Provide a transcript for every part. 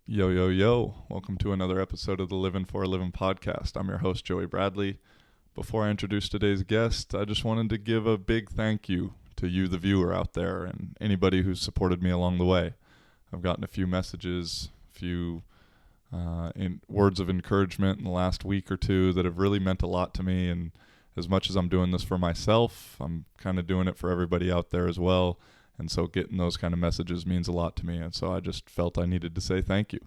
Yo, yo, yo. Welcome to another episode of the Living for a Living podcast. I'm your host, Joey Bradley. Before I introduce today's guest, I just wanted to give a big thank you to you, the viewer out there, and anybody who's supported me along the way. I've gotten a few messages, a few words of encouragement in the last week or two that have really meant a lot to me. And as much as I'm doing this for myself, I'm kind of doing it for everybody out there as well. And so getting those kind of messages means a lot to me. And so I just felt I needed to say thank you.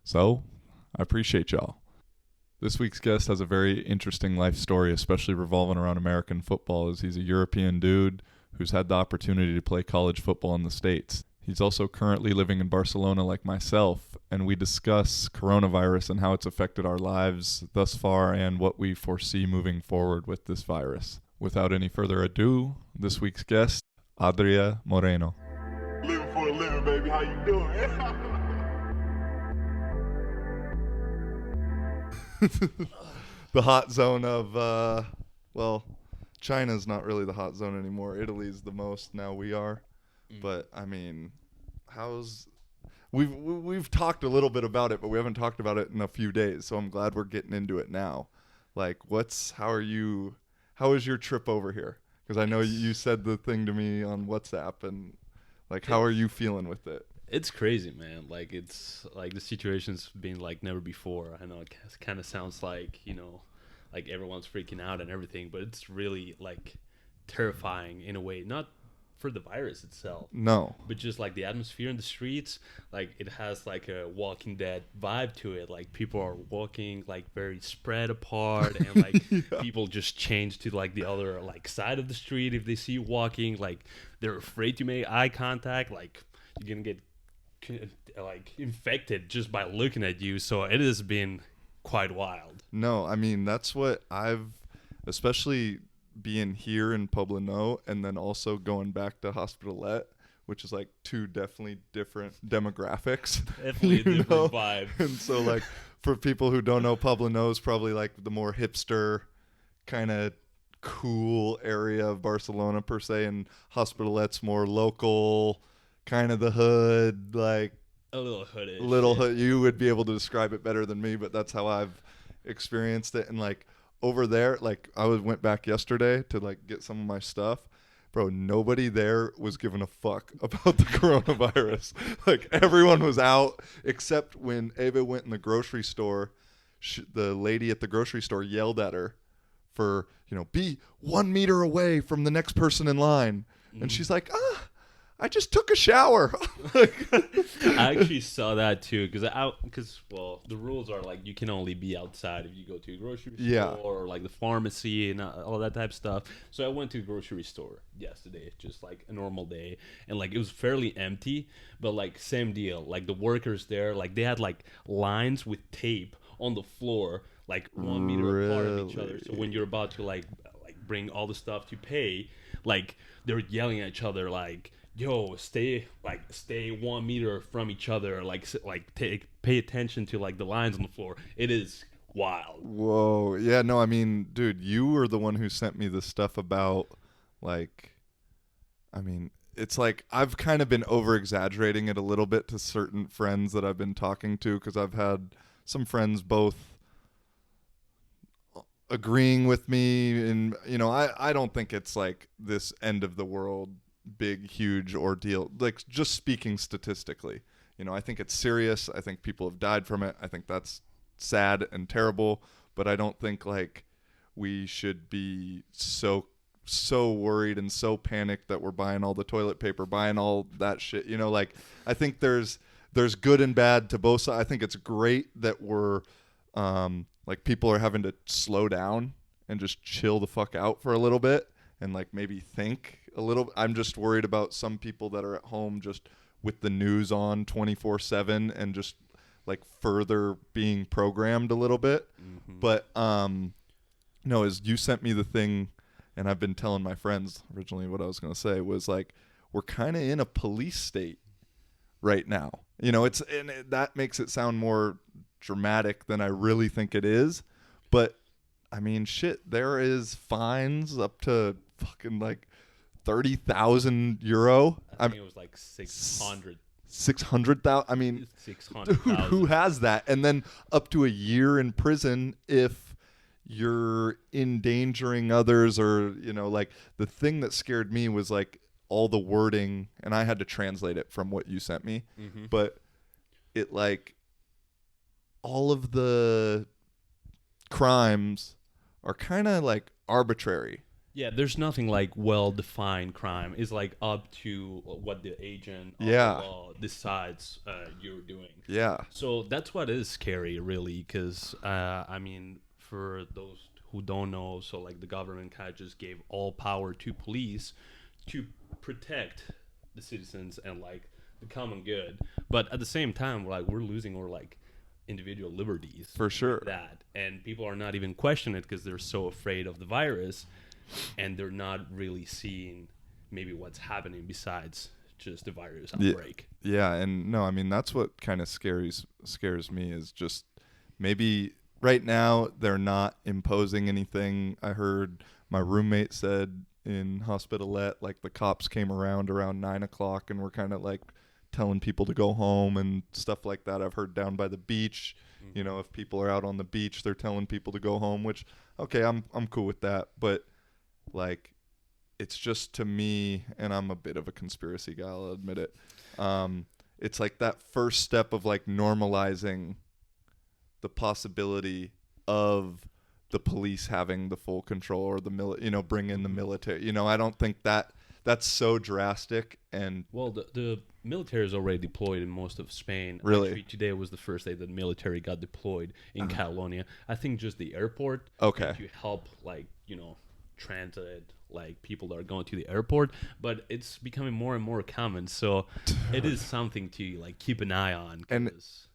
So I appreciate y'all. This week's guest has a very interesting life story, especially revolving around American football, as he's a European dude who's had the opportunity to play college football in the States. He's also currently living in Barcelona like myself, and we discuss coronavirus and how it's affected our lives thus far and what we foresee moving forward with this virus. Without any further ado, this week's guest, Adria Moreno. Living for a living, baby. How you doing? The hot zone of, China's not really the hot zone anymore. Italy's the most now we are. But, I mean, we've talked a little bit about it, but we haven't talked about it in a few days. So I'm glad we're getting into it now. Like, how is your trip over here? Because I know you said the thing to me on WhatsApp, and like, how are you feeling with it? It's crazy, man. Like, it's like the situation's been like never before. I know it kind of sounds like, like everyone's freaking out and everything, but it's really like terrifying in a way. Not for the virus itself, no, but just like the atmosphere in the streets. Like, it has like a Walking Dead vibe to it. Like, people are walking like very spread apart, and like people just change to like the other like side of the street if they see you walking. Like, they're afraid to make eye contact. Like, you're gonna get like infected just by looking at you. So it has been quite wild. No, I mean, that's what especially being here in Poblano and then also going back to Hospitalet, which is like two definitely different demographics. Definitely a different vibe. And so like for people who don't know, Poblano is probably like the more hipster kind of cool area of Barcelona per se, and Hospitalet's more local, kind of the hood, like a little hoodish. Hood. You would be able to describe it better than me, but that's how I've experienced it. And like over there, like I went back yesterday to like get some of my stuff. Bro, nobody there was giving a fuck about the coronavirus. Like, everyone was out except when Ava went in the grocery store. The lady at the grocery store yelled at her for, be 1 meter away from the next person in line. And she's like, I just took a shower. I actually saw that too, because the rules are like you can only be outside if you go to a grocery store or like the pharmacy and all that type of stuff. So I went to a grocery store yesterday, just like a normal day, and like it was fairly empty, but like same deal. Like the workers there, like they had like lines with tape on the floor, like 1 meter apart of each other. So when you're about to like bring all the stuff to pay, like they're yelling at each other like, yo, stay 1 meter from each other, pay attention to like the lines on the floor. It is wild. Whoa. Yeah, no, I mean, dude, you were the one who sent me the stuff about it's like I've kind of been over exaggerating it a little bit to certain friends that I've been talking to, because I've had some friends both agreeing with me, and I don't think it's like this end of the world big huge ordeal, like just speaking statistically. I think it's serious. I think people have died from it. I think that's sad and terrible, but I don't think like we should be so worried and so panicked that we're buying all the toilet paper, buying all that shit. Like, I think there's good and bad to both sides. I think it's great that we're like people are having to slow down and just chill the fuck out for a little bit and like maybe think a little. I'm just worried about some people that are at home just with the news on 24/7 and just like further being programmed a little bit. Mm-hmm. But no, as you sent me the thing, and I've been telling my friends originally what I was going to say was like, we're kind of in a police state right now. That makes it sound more dramatic than I really think it is. But I mean, shit, there is fines up to fucking like 30,000 euro. I think it was like 600 600,000. I mean, 600,000. dude, who has that? And then up to a year in prison if you're endangering others, or, you know, like the thing that scared me was like all the wording, and I had to translate it from what you sent me, but it like all of the crimes are kind of like arbitrary. Yeah, there's nothing like well-defined crime. It's like up to what the agent of the law decides you're doing. Yeah. So that's what is scary, really, because, I mean, for those who don't know, so like the government kind of just gave all power to police to protect the citizens and like the common good. But at the same time, we're losing our like individual liberties. For sure. That. And people are not even questioning it because they're so afraid of the virus. And they're not really seeing maybe what's happening besides just the virus outbreak. Yeah, and no, I mean, that's what kind of scares me is just maybe right now they're not imposing anything. I heard my roommate said in Hospitalette, like the cops came around 9 o'clock and were kind of like telling people to go home and stuff like that. I've heard down by the beach, you know, if people are out on the beach, they're telling people to go home, which, okay, I'm cool with that, but like, it's just to me, and I'm a bit of a conspiracy guy, I'll admit it. It's like that first step of like normalizing the possibility of the police having the full control, or the bring in the military. You know, I don't think that's so drastic. And well, the military is already deployed in most of Spain. Really? Actually, today was the first day that the military got deployed in Catalonia. I think just the airport. Okay. To help, like, you know, transit like people that are going to the airport, but it's becoming more and more common, so it is something to like keep an eye on. And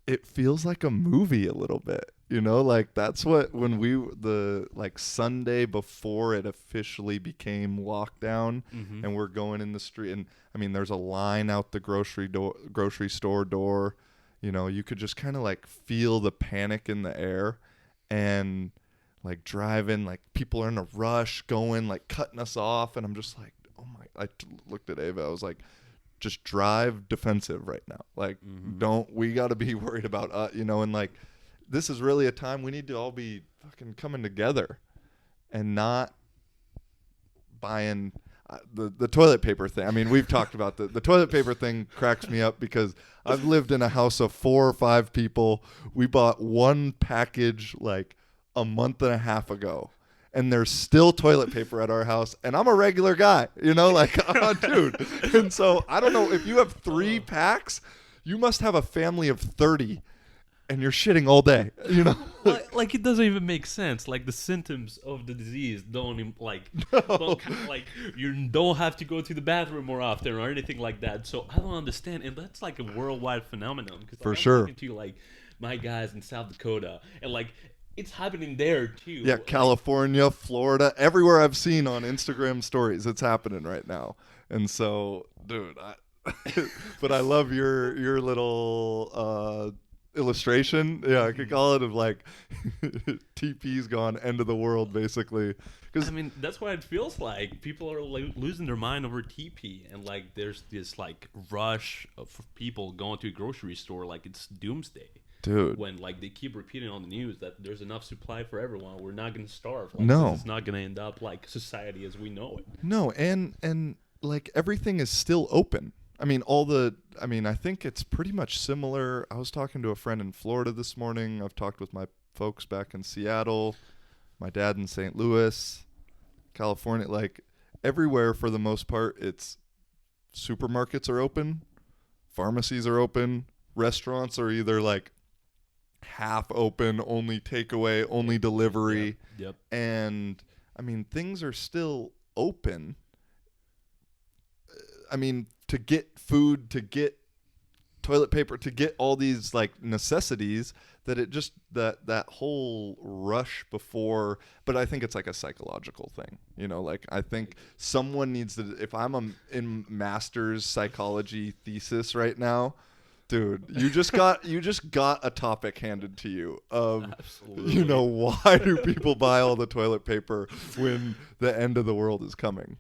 it feels like a movie a little bit, you know, like that's what when the Sunday before it officially became lockdown, and we're going in the street, and I mean there's a line out the grocery store door, you know, you could just kind of like feel the panic in the air, and like driving, like people are in a rush going, like cutting us off. And I'm just like, oh my, looked at Ava. I was like, just drive defensive right now. Like, we got to be worried about, you know, and like, this is really a time we need to all be fucking coming together and not buying the toilet paper thing. I mean, we've talked about the toilet paper thing cracks me up because I've lived in a house of 4 or 5 people. We bought one package like a month and a half ago, and there's still toilet paper at our house, and I'm a regular guy, you know, like, dude. And so I don't know, if you have 3 packs, you must have a family of 30, and you're shitting all day, you know. like it doesn't even make sense. Like the symptoms of the disease don't you don't have to go to the bathroom more often or anything like that. So I don't understand, and that's like a worldwide phenomenon. Because for sure, talking to like my guys in South Dakota, and like it's happening there too. Yeah, California, Florida, everywhere I've seen on Instagram stories, it's happening right now. And so, dude, but I love your little illustration. Yeah, I could call it of like TP's gone, end of the world, basically. Because I mean, that's what it feels like. People are like losing their mind over TP, and like there's this like rush of people going to a grocery store like it's doomsday. Dude, when like they keep repeating on the news that there's enough supply for everyone, we're not going to starve. Like, no, it's not going to end up like society as we know it. No, and like everything is still open. I mean, I think it's pretty much similar. I was talking to a friend in Florida this morning. I've talked with my folks back in Seattle, my dad in St. Louis, California. Like everywhere, for the most part, it's supermarkets are open, pharmacies are open, restaurants are either like half open, only takeaway, only delivery. Yep. And I mean, things are still open. I mean, to get food, to get toilet paper, to get all these like necessities, that it just that whole rush before. But I think it's like a psychological thing, you know, like I think someone needs to, if I'm in master's psychology thesis right now, dude, you just got a topic handed to you of, absolutely, you know, why do people buy all the toilet paper when the end of the world is coming?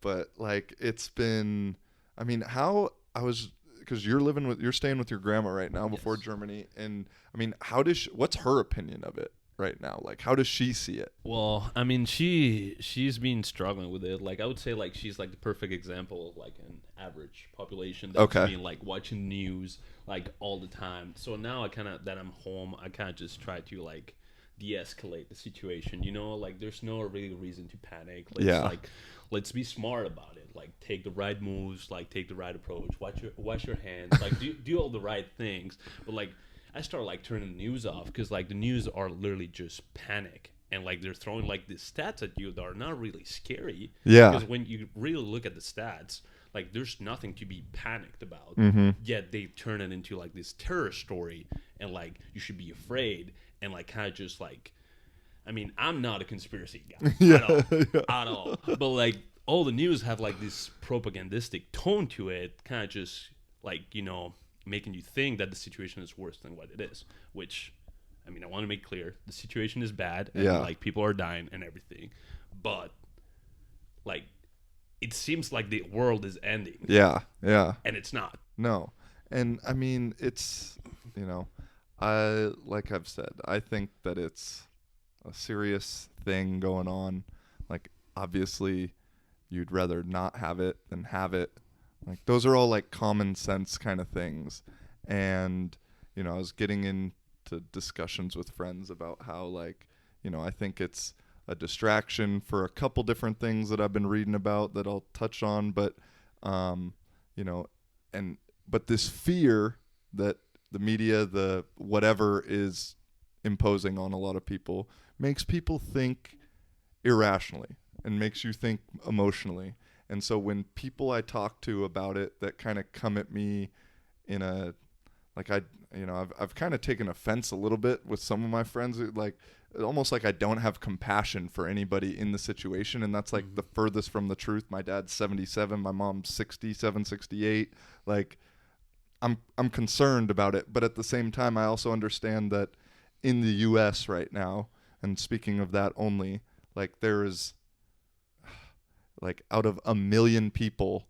But like, it's been, I mean, how I was because you're staying with your grandma right now before Germany, and I mean, what's her opinion of it right now? Like, how does she see it? Well, I mean, she's been struggling with it. Like, I would say, like, she's like the perfect example of like an average population that's been like watching news like all the time. So now that I'm home, I kind of just try to like de-escalate the situation. You know, like there's no really reason to panic. Let's be smart about it. Like, take the right moves, like take the right approach. Wash your hands. Like, do all the right things. But like, I start like turning the news off because like the news are literally just panic, and like they're throwing like these stats at you that are not really scary. Yeah. Because when you really look at the stats, like there's nothing to be panicked about. Yet they turn it into like this terror story, and like you should be afraid, and like kind of just like, I mean, I'm not a conspiracy guy at all. But like all the news have like this propagandistic tone to it, kind of just like, you know, making you think that the situation is worse than what it is, which, I mean, I want to make clear, the situation is bad, and like people are dying and everything, but like it seems like the world is ending. Yeah. And it's not. No. And I mean, it's, you know, like I've said, I think that it's a serious thing going on. Like, obviously you'd rather not have it than have it. Like, those are all like common sense kind of things. And, you know, I was getting into discussions with friends about how, like, you know, I think it's a distraction for a couple different things that I've been reading about that I'll touch on. But, you know, but this fear that the media, the whatever is imposing on a lot of people makes people think irrationally and makes you think emotionally. And so when people I talk to about it that kind of come at me in a, like, I've kind of taken offense a little bit with some of my friends, like almost like I don't have compassion for anybody in the situation. And that's like the furthest from the truth. My dad's 77, my mom's 67, 68. Like, I'm concerned about it. But at the same time, I also understand that in the US right now, and speaking of that only, like there is, like out of 1 million people,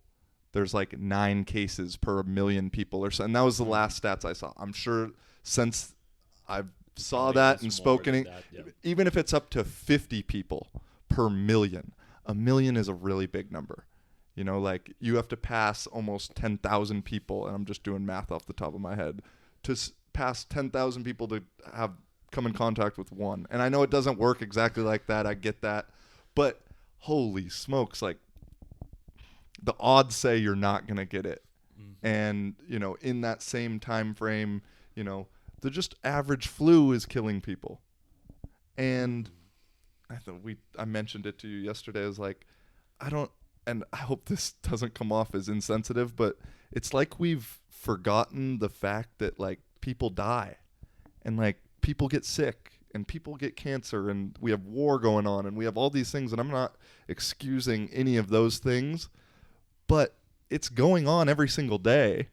there's like 9 cases per 1 million people or so. And that was the last stats I saw. I'm sure since I've saw that and spoken it, even if it's up to 50 people per million, 1 million is a really big number. You know, like you have to pass almost 10,000 people, and I'm just doing math off the top of my head, to pass 10,000 people to have come in contact with one. And I know it doesn't work exactly like that. I get that. But holy smokes, like the odds say you're not going to get it. And, you know, in that same time frame, you know, the just average flu is killing people. And I mentioned it to you yesterday. I was like, and I hope this doesn't come off as insensitive, but it's like we've forgotten the fact that like people die and like people get sick and people get cancer and we have war going on and we have all these things, and I'm not excusing any of those things, but it's going on every single day.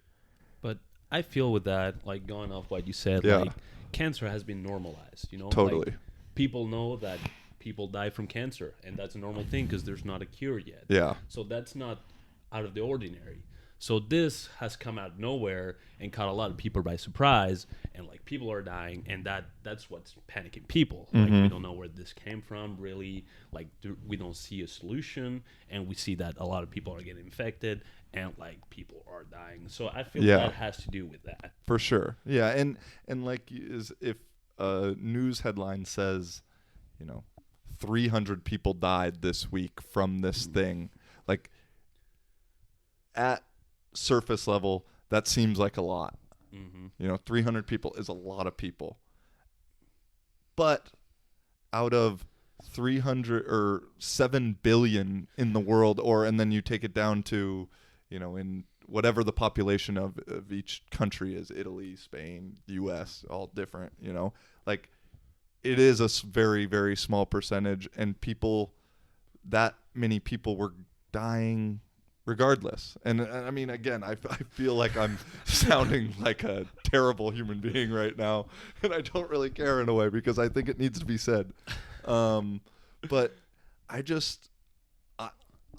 But I feel with that, like going off what you said, like cancer has been normalized, you know? Totally. Like, people know that people die from cancer, and that's a normal thing because there's not a cure yet. Yeah. So that's not out of the ordinary. So this has come out of nowhere and caught a lot of people by surprise, and like people are dying, and that's what's panicking people. Like, we don't know where this came from, really. Like we don't see a solution, and we see that a lot of people are getting infected, and like people are dying. So I feel that has to do with that. For sure. Yeah, and like if a news headline says, you know, 300 people died this week from this thing, like at surface level, that seems like a lot. You know, 300 people is a lot of people. But out of 300 or 7 billion in the world, and then you take it down to, you know, in whatever the population of each country is, Italy, Spain, US, all different, you know, like it is a very, very small percentage, and that many people were dying regardless. And I mean, again, I feel like I'm sounding like a terrible human being right now, and I don't really care in a way because I think it needs to be said. But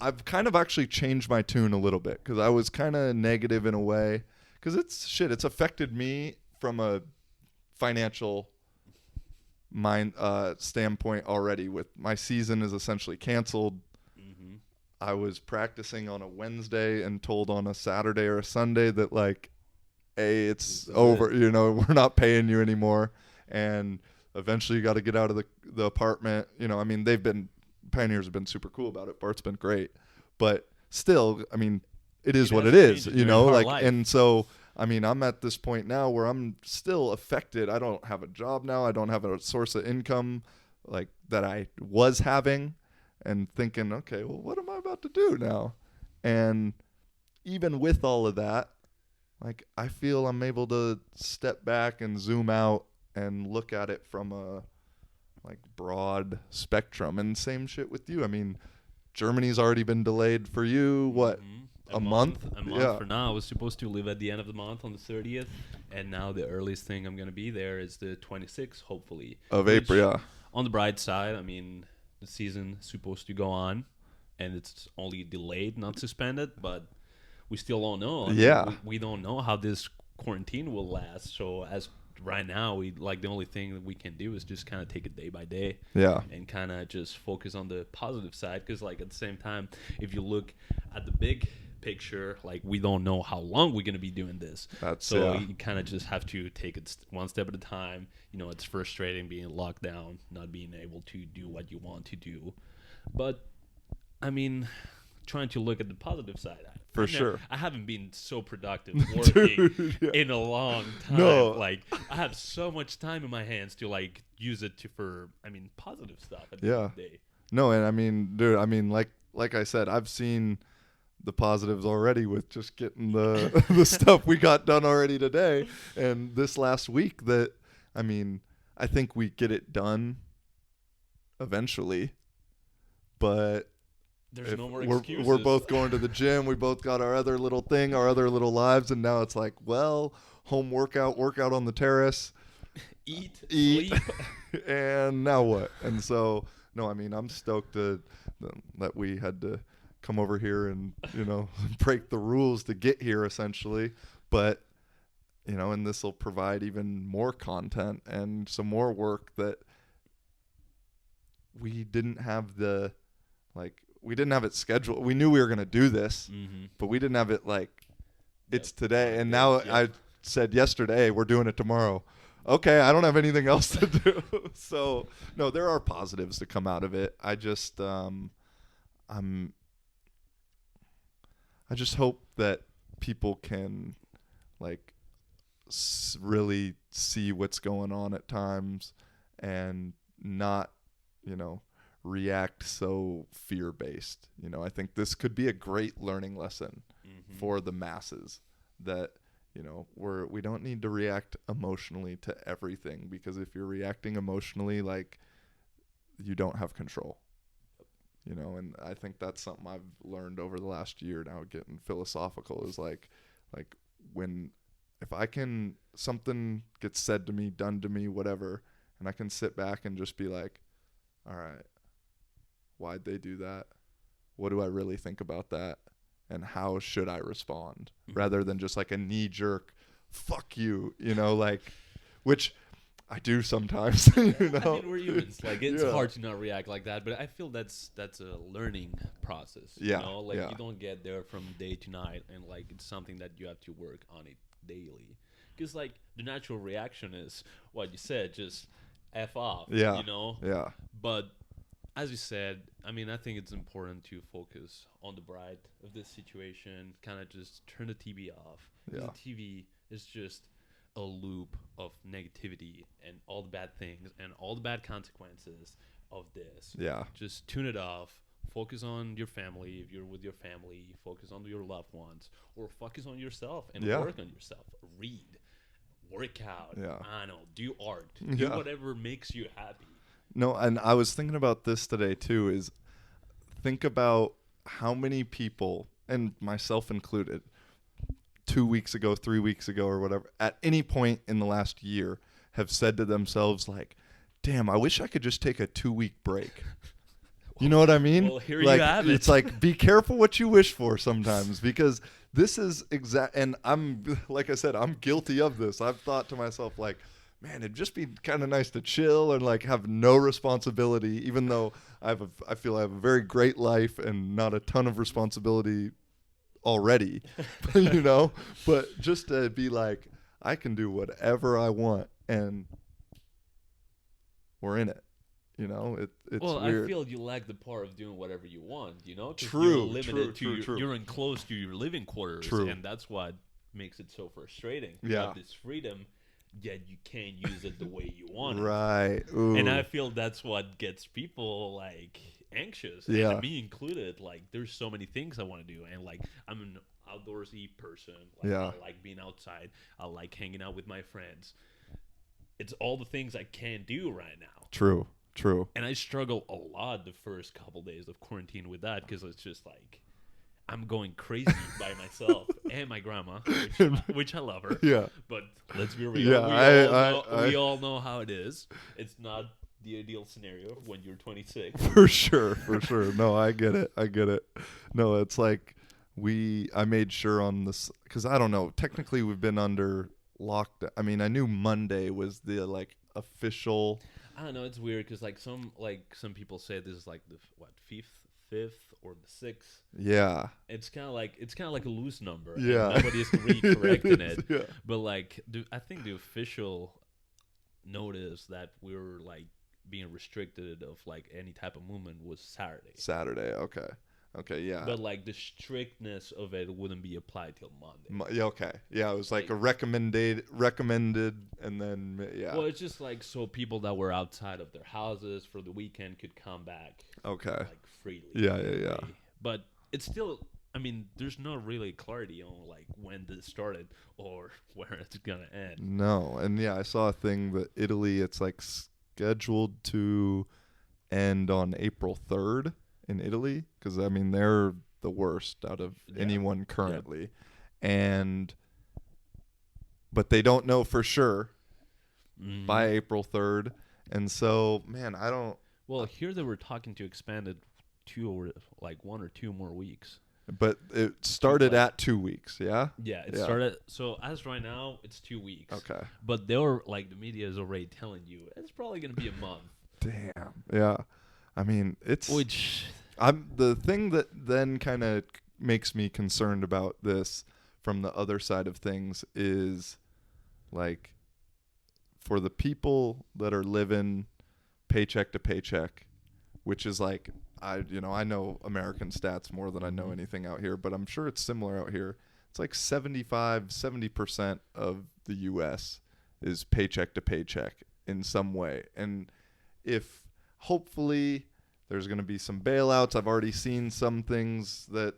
I've kind of actually changed my tune a little bit because I was kind of negative in a way because it's affected me from a financial standpoint already. With my season is essentially canceled. Mm-hmm. I was practicing on a Wednesday and told on a Saturday or a Sunday that like, hey, it's over. You know, we're not paying you anymore, and eventually you got to get out of the apartment. You know, I mean, Pioneers have been super cool about it. Bart's been great, but still, I mean, it is what it is. You know, like, life. And so. I mean, I'm at this point now where I'm still affected. I don't have a job now. I don't have a source of income like that I was having, and thinking, okay, well, what am I about to do now? And even with all of that, like, I feel I'm able to step back and zoom out and look at it from a like broad spectrum. And same shit with you. I mean, Germany's already been delayed for you. What? Mm-hmm. A month for now. I was supposed to leave at the end of the month on the 30th, and now the earliest thing I'm going to be there is the 26th, hopefully. Of April, yeah. On the bright side, I mean, the season's supposed to go on, and it's only delayed, not suspended, but we still don't know. I mean, we don't know how this quarantine will last, so as right now, the only thing that we can do is just kind of take it day by day, and kind of just focus on the positive side, because like at the same time, if you look at the big picture, like, we don't know how long we're going to be doing this. You kind of just have to take it one step at a time. You know, it's frustrating being locked down, not being able to do what you want to do, but I mean, trying to look at the positive side. Sure. I haven't been so productive working in a long time. No. Like, I have so much time in my hands to like use it for positive stuff at the end of the day. No, and I mean, dude, like I said, I've seen the positives already with just getting the stuff we got done already today and this last week. That, I mean, I think we get it done eventually, but there's no more excuses. We're both going to the gym. We both got our other little thing, our other little lives, and now it's like, well, home workout on the terrace, eat, sleep, and now what? And so, no, I mean, I'm stoked that we had to come over here and, you know, break the rules to get here essentially. But, you know, and this will provide even more content and some more work that we didn't have we didn't have it scheduled. We knew we were going to do this, but we didn't have it it's today. And now I said yesterday, we're doing it tomorrow. Okay, I don't have anything else to do. So, no, there are positives to come out of it. I just I just hope that people can really see what's going on at times and not, you know, react so fear-based. You know, I think this could be a great learning lesson for the masses, that, you know, we don't need to react emotionally to everything, because if you're reacting emotionally, like, you don't have control. You know, and I think that's something I've learned over the last year now, getting philosophical, is like if something gets said to me, done to me, whatever, and I can sit back and just be like, all right, why'd they do that? What do I really think about that? And how should I respond? Rather than just like a knee jerk, fuck you, you know, like, which I do sometimes. You know? I mean, we're humans. Like, it's hard to not react like that, but I feel that's a learning process. You know, like, you don't get there from day to night, and like, it's something that you have to work on it daily. Because like, the natural reaction is what you said, just F off. You know. Yeah. But as you said, I mean, I think it's important to focus on the bright of this situation. Kind of just turn the TV off. The TV is just a loop of negativity and all the bad things and all the bad consequences of this. Just tune it off. Focus on your family. If you're with your family, focus on your loved ones, or focus on yourself and work on yourself. Read, work out. I know, do art, do whatever makes you happy. No, and I was thinking about this today too, is think about how many people, and myself included, 2 weeks ago, 3 weeks ago, or whatever, at any point in the last year, have said to themselves, like, damn, I wish I could just take a 2-week break. You know what I mean? Well, here like, you have it. It's like, be careful what you wish for sometimes, because this is and I'm, like I said, I'm guilty of this. I've thought to myself, like, man, it'd just be kind of nice to chill and like have no responsibility, even though I feel I have a very great life and not a ton of responsibility already, you know, but just to be like, I can do whatever I want and we're in it. You know, it's weird. I feel you lack the part of doing whatever you want, you know? 'Cause True, you're limited true, to true. You're enclosed to your living quarters, True. and that's what makes it so frustrating. You Yeah. have this freedom, yet you can't use it the way you want it. Right. Ooh. And I feel that's what gets people, like, anxious. Yeah. And me included. Like, there's so many things I want to do. And, like, I'm an outdoorsy person. Like, Yeah. I like being outside. I like hanging out with my friends. It's all the things I can't do right now. True. And I struggle a lot the first couple days of quarantine with that, because it's just like I'm going crazy by myself and my grandma, which I love her. Yeah. But let's be real. Yeah, We all know how it is. It's not the ideal scenario when you're 26. For sure. No, I get it. No, it's like I made sure on this, because I don't know. Technically, we've been under lockdown. I mean, I knew Monday was the like official. I don't know. It's weird because like some people say this is like the fifth or the sixth. Yeah. It's kind of like a loose number. Yeah. And nobody's really correcting it. Yeah. But like, I think the official notice that we were like being restricted of like any type of movement was Saturday. Okay, yeah. But like the strictness of it wouldn't be applied till Monday. Yeah, okay. Yeah, it was like a recommended, and then yeah. Well, it's just like so people that were outside of their houses for the weekend could come back. Okay. Like freely. Yeah. But it's still, I mean, there's no really clarity on like when this started or where it's gonna end. No, and yeah, I saw a thing that Italy, it's like scheduled to end on April 3rd. In Italy, because I mean they're the worst out of anyone currently, but they don't know for sure by April 3rd, and so man, I don't. Well, here they were talking to expand it to like 1 or 2 more weeks. But it started at 2 weeks, yeah. Yeah, it started. So as right now, it's 2 weeks. Okay. But they were like the media is already telling you it's probably gonna be a month. Damn. Yeah. I mean, it's the thing that then kind of makes me concerned about this from the other side of things is like for the people that are living paycheck to paycheck, which is like I know American stats more than I know anything out here, but I'm sure it's similar out here. It's like 70% of the US is paycheck to paycheck in some way. And if hopefully there's going to be some bailouts. I've already seen some things that,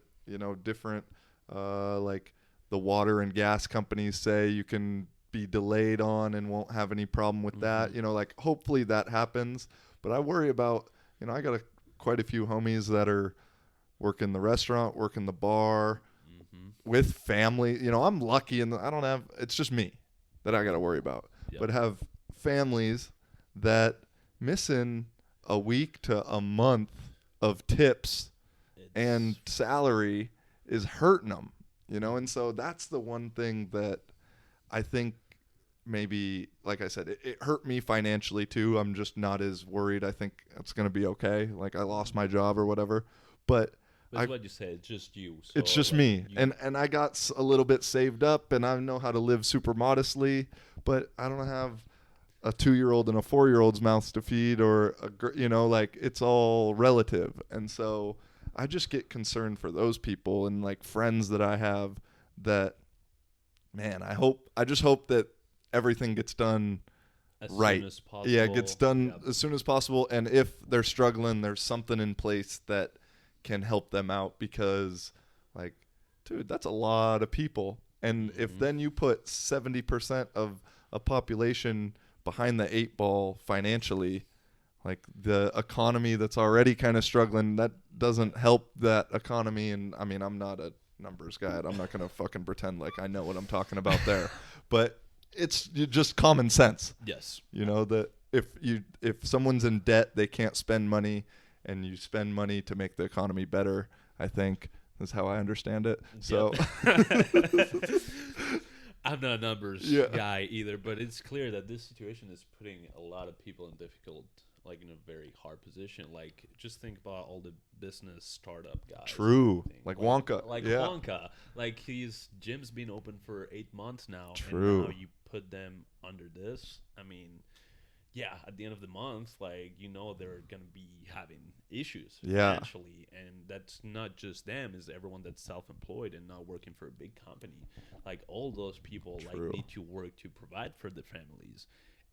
different, like the water and gas companies say you can be delayed on and won't have any problem with that. Like hopefully that happens. But I worry about, I got quite a few homies that are working the restaurant, working the bar with family. I'm lucky and it's just me that I got to worry about. Yep. But have families that missing a week to a month of tips and salary is hurting them, and so that's the one thing that I think maybe, like I said, it hurt me financially too. I'm just not as worried. I think it's going to be okay. Like I lost my job or whatever, but that's what you said. It's just you. So it's just me. And I got a little bit saved up and I know how to live super modestly, but I don't have a 2-year-old and a 4-year-old's mouths to feed, or like it's all relative. And so I just get concerned for those people and like friends that I have that, man, I just hope that everything gets done right. Soon as possible. Yeah, it gets done as soon as possible. And if they're struggling, there's something in place that can help them out, because like, dude, that's a lot of people. And if then you put 70% of a population behind the 8 ball financially, like the economy that's already kind of struggling, that doesn't help that economy. And I mean, I'm not a numbers guy. I'm not going to fucking pretend like I know what I'm talking about there, but it's just common sense. Yes. That if someone's in debt, they can't spend money, and you spend money to make the economy better. I think that's how I understand it. So I'm not a numbers guy either, but it's clear that this situation is putting a lot of people in in a very hard position. Like, just think about all the business startup guys. True. Like Wonka. Wonka. Like, his gym's been open for 8 months now. True. And now you put them under this. I mean, yeah, at the end of the month, like, they're going to be having issues financially. And that's not just them, it's everyone that's self-employed and not working for a big company. Like, all those people need to work to provide for their families.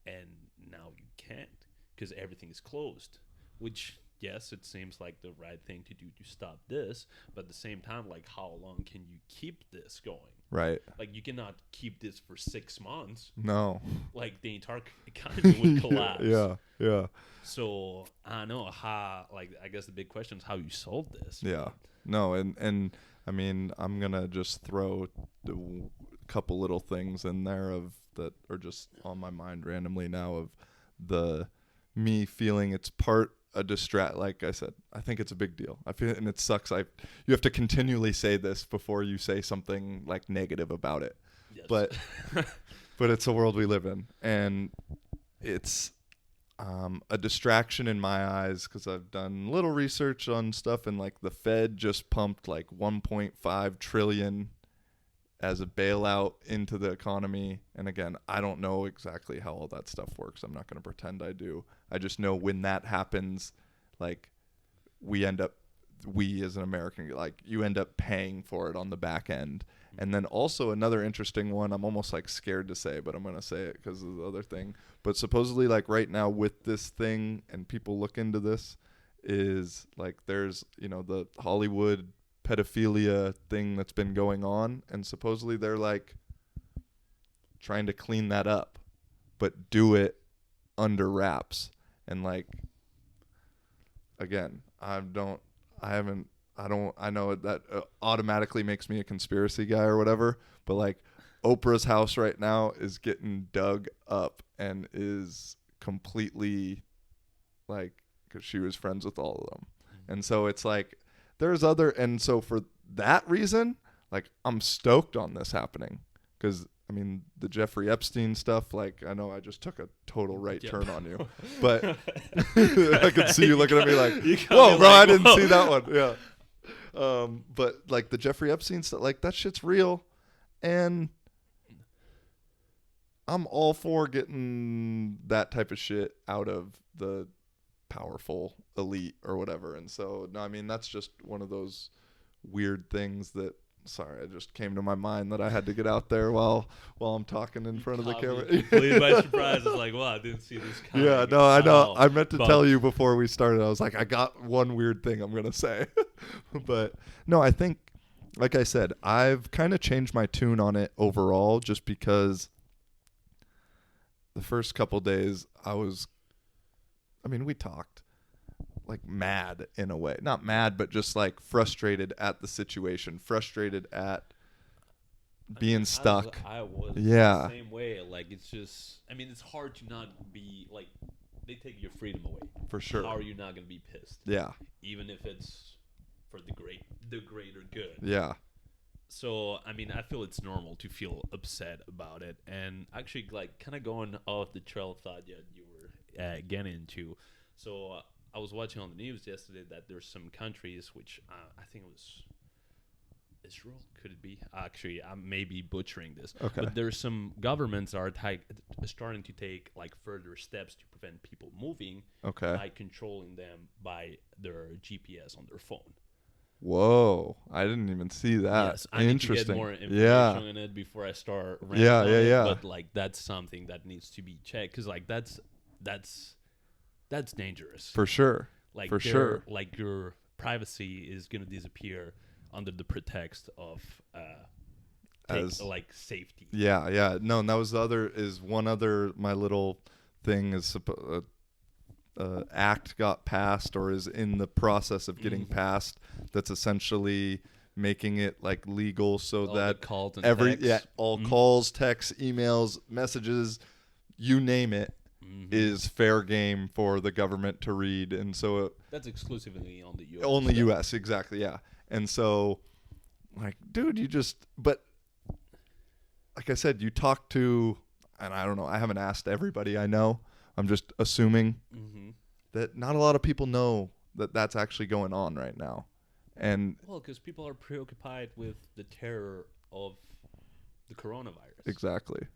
And now you can't because everything is closed, which, yes, it seems like the right thing to do to stop this. But at the same time, like, how long can you keep this going? Right. Like, you cannot keep this for 6 months. No. Like, the entire economy would collapse. Yeah. So, I don't know how, I guess the big question is how you solve this. Yeah. No, and I mean, I'm going to just throw a couple little things in there that are just on my mind randomly now of me feeling it's part a distract. Like I said, I think it's a big deal. I feel, and it sucks. You have to continually say this before you say something like negative about it. Yes. But it's the world we live in, and it's a distraction in my eyes because I've done little research on stuff, and like the Fed just pumped like 1.5 trillion as a bailout into the economy. And again, I don't know exactly how all that stuff works. I'm not going to pretend I do. I just know when that happens, like we as an American, like you end up paying for it on the back end. And then also another interesting one, I'm almost like scared to say, but I'm going to say it because of the other thing. But supposedly like right now with this thing, and people look into this, is like there's, the Hollywood pedophilia thing that's been going on, and supposedly they're like trying to clean that up, but do it under wraps. And like, again, I know that automatically makes me a conspiracy guy or whatever, but like Oprah's house right now is getting dug up and is completely like, because she was friends with all of them. And so it's like and so for that reason, like I'm stoked on this happening, because I mean the Jeffrey Epstein stuff, like I know I just took a total right turn on you, but I could see you looking at me like, whoa, bro, I didn't see that one. Yeah. But like the Jeffrey Epstein stuff, like that shit's real, and I'm all for getting that type of shit out of the powerful elite or whatever. And so, no, I mean, that's just one of those weird things that, sorry, it just came to my mind that I had to get out there while I'm talking in front of the camera. Completely by surprise. It's like, wow, I didn't see this coming. Yeah, no, I know. I meant to tell you before we started. I was like, I got one weird thing I'm going to say. But no, I think, like I said, I've kind of changed my tune on it overall, just because the first couple days we talked like mad in a way, not mad, but just like frustrated at the situation, frustrated at being stuck. I was the same way. Like, it's just, it's hard to not be like, they take your freedom away. For sure. How are you not going to be pissed? Yeah. Even if it's for the greater good. Yeah. So, I feel it's normal to feel upset about it. And actually, like, kind of going off the trail of thought you were getting into. So, I was watching on the news yesterday that there's some countries, which I think it was Israel, could it be? Actually, I may be butchering this. Okay. But there's some governments are starting to take like further steps to prevent people moving by controlling them by their GPS on their phone. Whoa, I didn't even see that. Yes, I need to get more information on it before I start ranting yeah. But like, that's something that needs to be checked, because like that's dangerous. For sure. Like, for sure. Like, your privacy is going to disappear under the pretext of like safety. Yeah. No, and that was my little thing is act got passed or is in the process of getting passed, that's essentially making it like legal so all that calls and texts. Calls, texts, emails, messages, you name it, is fair game for the government to read, and so that's exclusively on the U.S. only U.S. exactly, yeah. And so, like, dude, but like I said, you talk to, and I don't know, I haven't asked everybody I know. I'm just assuming that not a lot of people know that that's actually going on right now. And well, because people are preoccupied with the terror of the coronavirus. Exactly.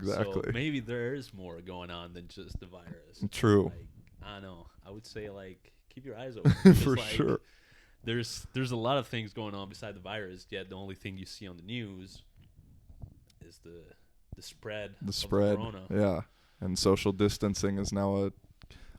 So maybe there is more going on than just the virus. True. Like, I don't know. I would say, like, keep your eyes open. For like, sure. There's a lot of things going on beside the virus, yet the only thing you see on the news is the spread of the corona. Yeah. And social distancing is now a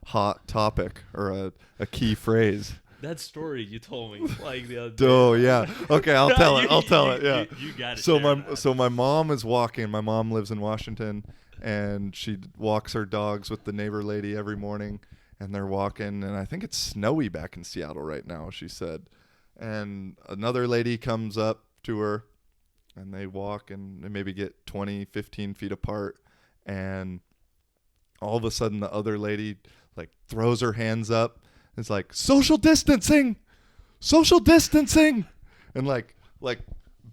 hot topic, or a key phrase. That story you told me, like, the other day. Oh yeah. Okay, I'll tell it. I'll tell it. Yeah. You got it. So my mom is walking. My mom lives in Washington, and she walks her dogs with the neighbor lady every morning, and they're walking. And I think it's snowy back in Seattle right now, she said. And another lady comes up to her, and they walk, and they maybe get 20, 15 feet apart, and all of a sudden the other lady like throws her hands up. It's like social distancing, and like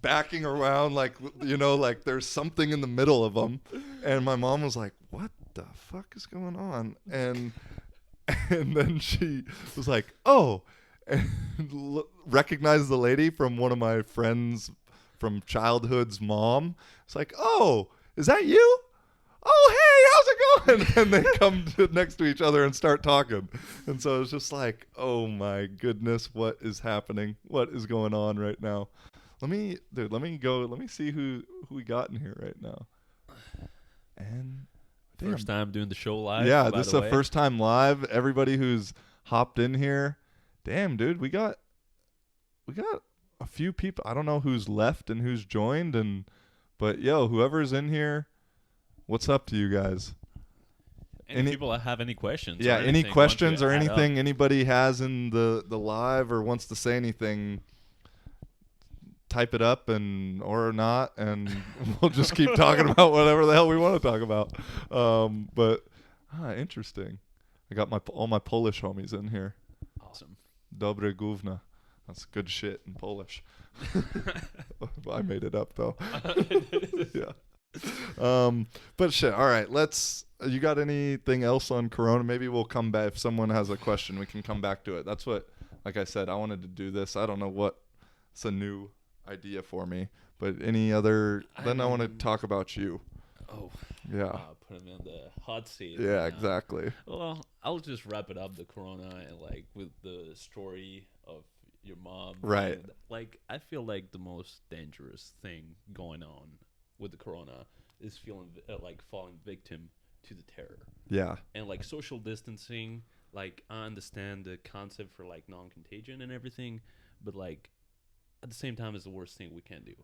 backing around, like, you know, like there's something in the middle of them. And my mom was like, "What the fuck is going on?" And then she was like, "Oh," and recognized the lady from one of my friends from childhood's mom. It's like, "Oh, is that you? Oh, hey, how's it going?" And they come next to each other and start talking. And so it's just like, oh my goodness, what is happening? What is going on right now? Let me see who we got in here right now. And first time doing the show live. Yeah, this is the first time live. Everybody who's hopped in here. Damn, dude, we got a few people. I don't know who's left and who's joined, but yo, whoever's in here, what's up to you guys? Any people that have any questions? Yeah, any questions or anything anybody has in the live or wants to say anything, type it up or not, and we'll just keep talking about whatever the hell we want to talk about. But interesting. I got all my Polish homies in here. Awesome. Dobre gówno. That's good shit in Polish. I made it up though. Yeah. But shit. All right. You got anything else on Corona? Maybe we'll come back. If someone has a question, we can come back to it. That's what, like I said, I wanted to do this. I don't know what, it's a new idea for me, but any other, then I want to talk about you. Oh. Yeah. Put him in the hot seat. Yeah, exactly. Well, I'll just wrap it up, the Corona, and like with the story of your mom. Right. And, like, I feel like the most dangerous thing going on with the Corona is falling victim to the terror. Yeah. And like social distancing, like I understand the concept for like non-contagion and everything, but like at the same time it's the worst thing we can do.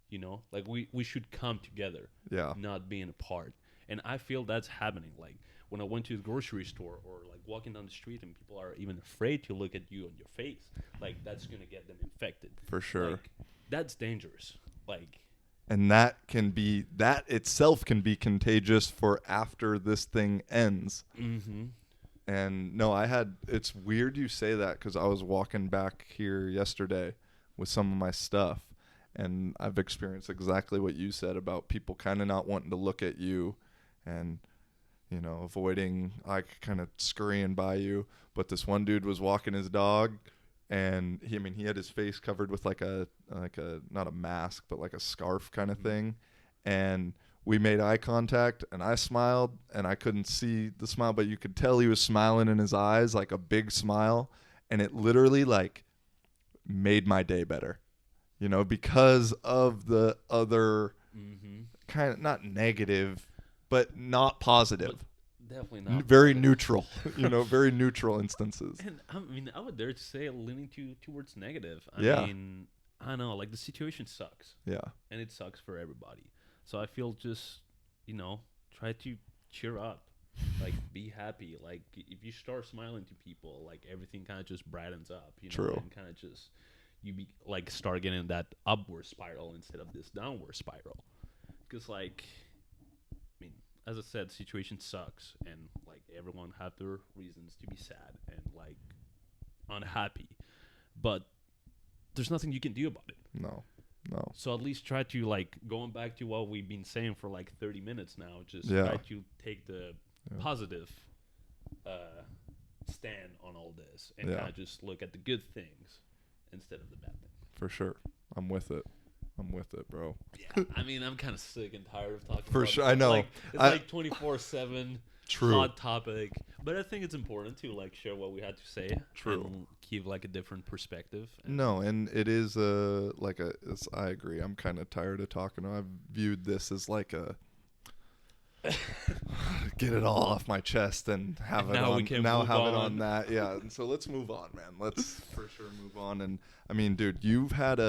You know? Like we should come together. Yeah. Not being apart. And I feel that's happening. Like when I went to the grocery store or like walking down the street and people are even afraid to look at you on your face, like that's gonna get them infected. For sure. Like, that's dangerous. Like, and that itself can be contagious for after this thing ends. Mm-hmm. And no, it's weird you say that, because I was walking back here yesterday with some of my stuff, and I've experienced exactly what you said about people kind of not wanting to look at you and, you know, avoiding, like, kind of scurrying by you. But this one dude was walking his dog, and he had his face covered with like a not a mask, but like a scarf kind of thing. And we made eye contact, and I smiled, and I couldn't see the smile, but you could tell he was smiling in his eyes, like a big smile. And it literally like made my day better, you know, because of the other kind of not negative, but not positive. But definitely not. Very neutral, you know, very neutral instances. And I mean, I would dare to say leaning towards negative. I mean, I know, like the situation sucks. Yeah. And it sucks for everybody. So I feel just, you know, try to cheer up. Like, be happy. Like, if you start smiling to people, like, everything kind of just brightens up, you know? True. And kind of just, start getting that upward spiral instead of this downward spiral. Because, like, I mean, as I said, situation sucks, and like everyone have their reasons to be sad and like unhappy, but there's nothing you can do about it. No. So at least try to, like, going back to what we've been saying for like 30 minutes now, just Yeah. try to take the positive stand on all this and kind of just look at the good things instead of the bad things. For sure. I'm with it, bro. Yeah, I mean, I'm kind of sick and tired of talking For about sure, it. I know. Like, it's like 24/7 True. hot topic, but I think it's important to like share what we had to say. True. And keep like a different perspective. No, and it is I agree. I'm kind of tired of talking. I've viewed this as like a get it all off my chest and have it now on. we can now move have it on. on that. Yeah. And so let's move on, man. Let's for sure move on. And I mean, dude, you've had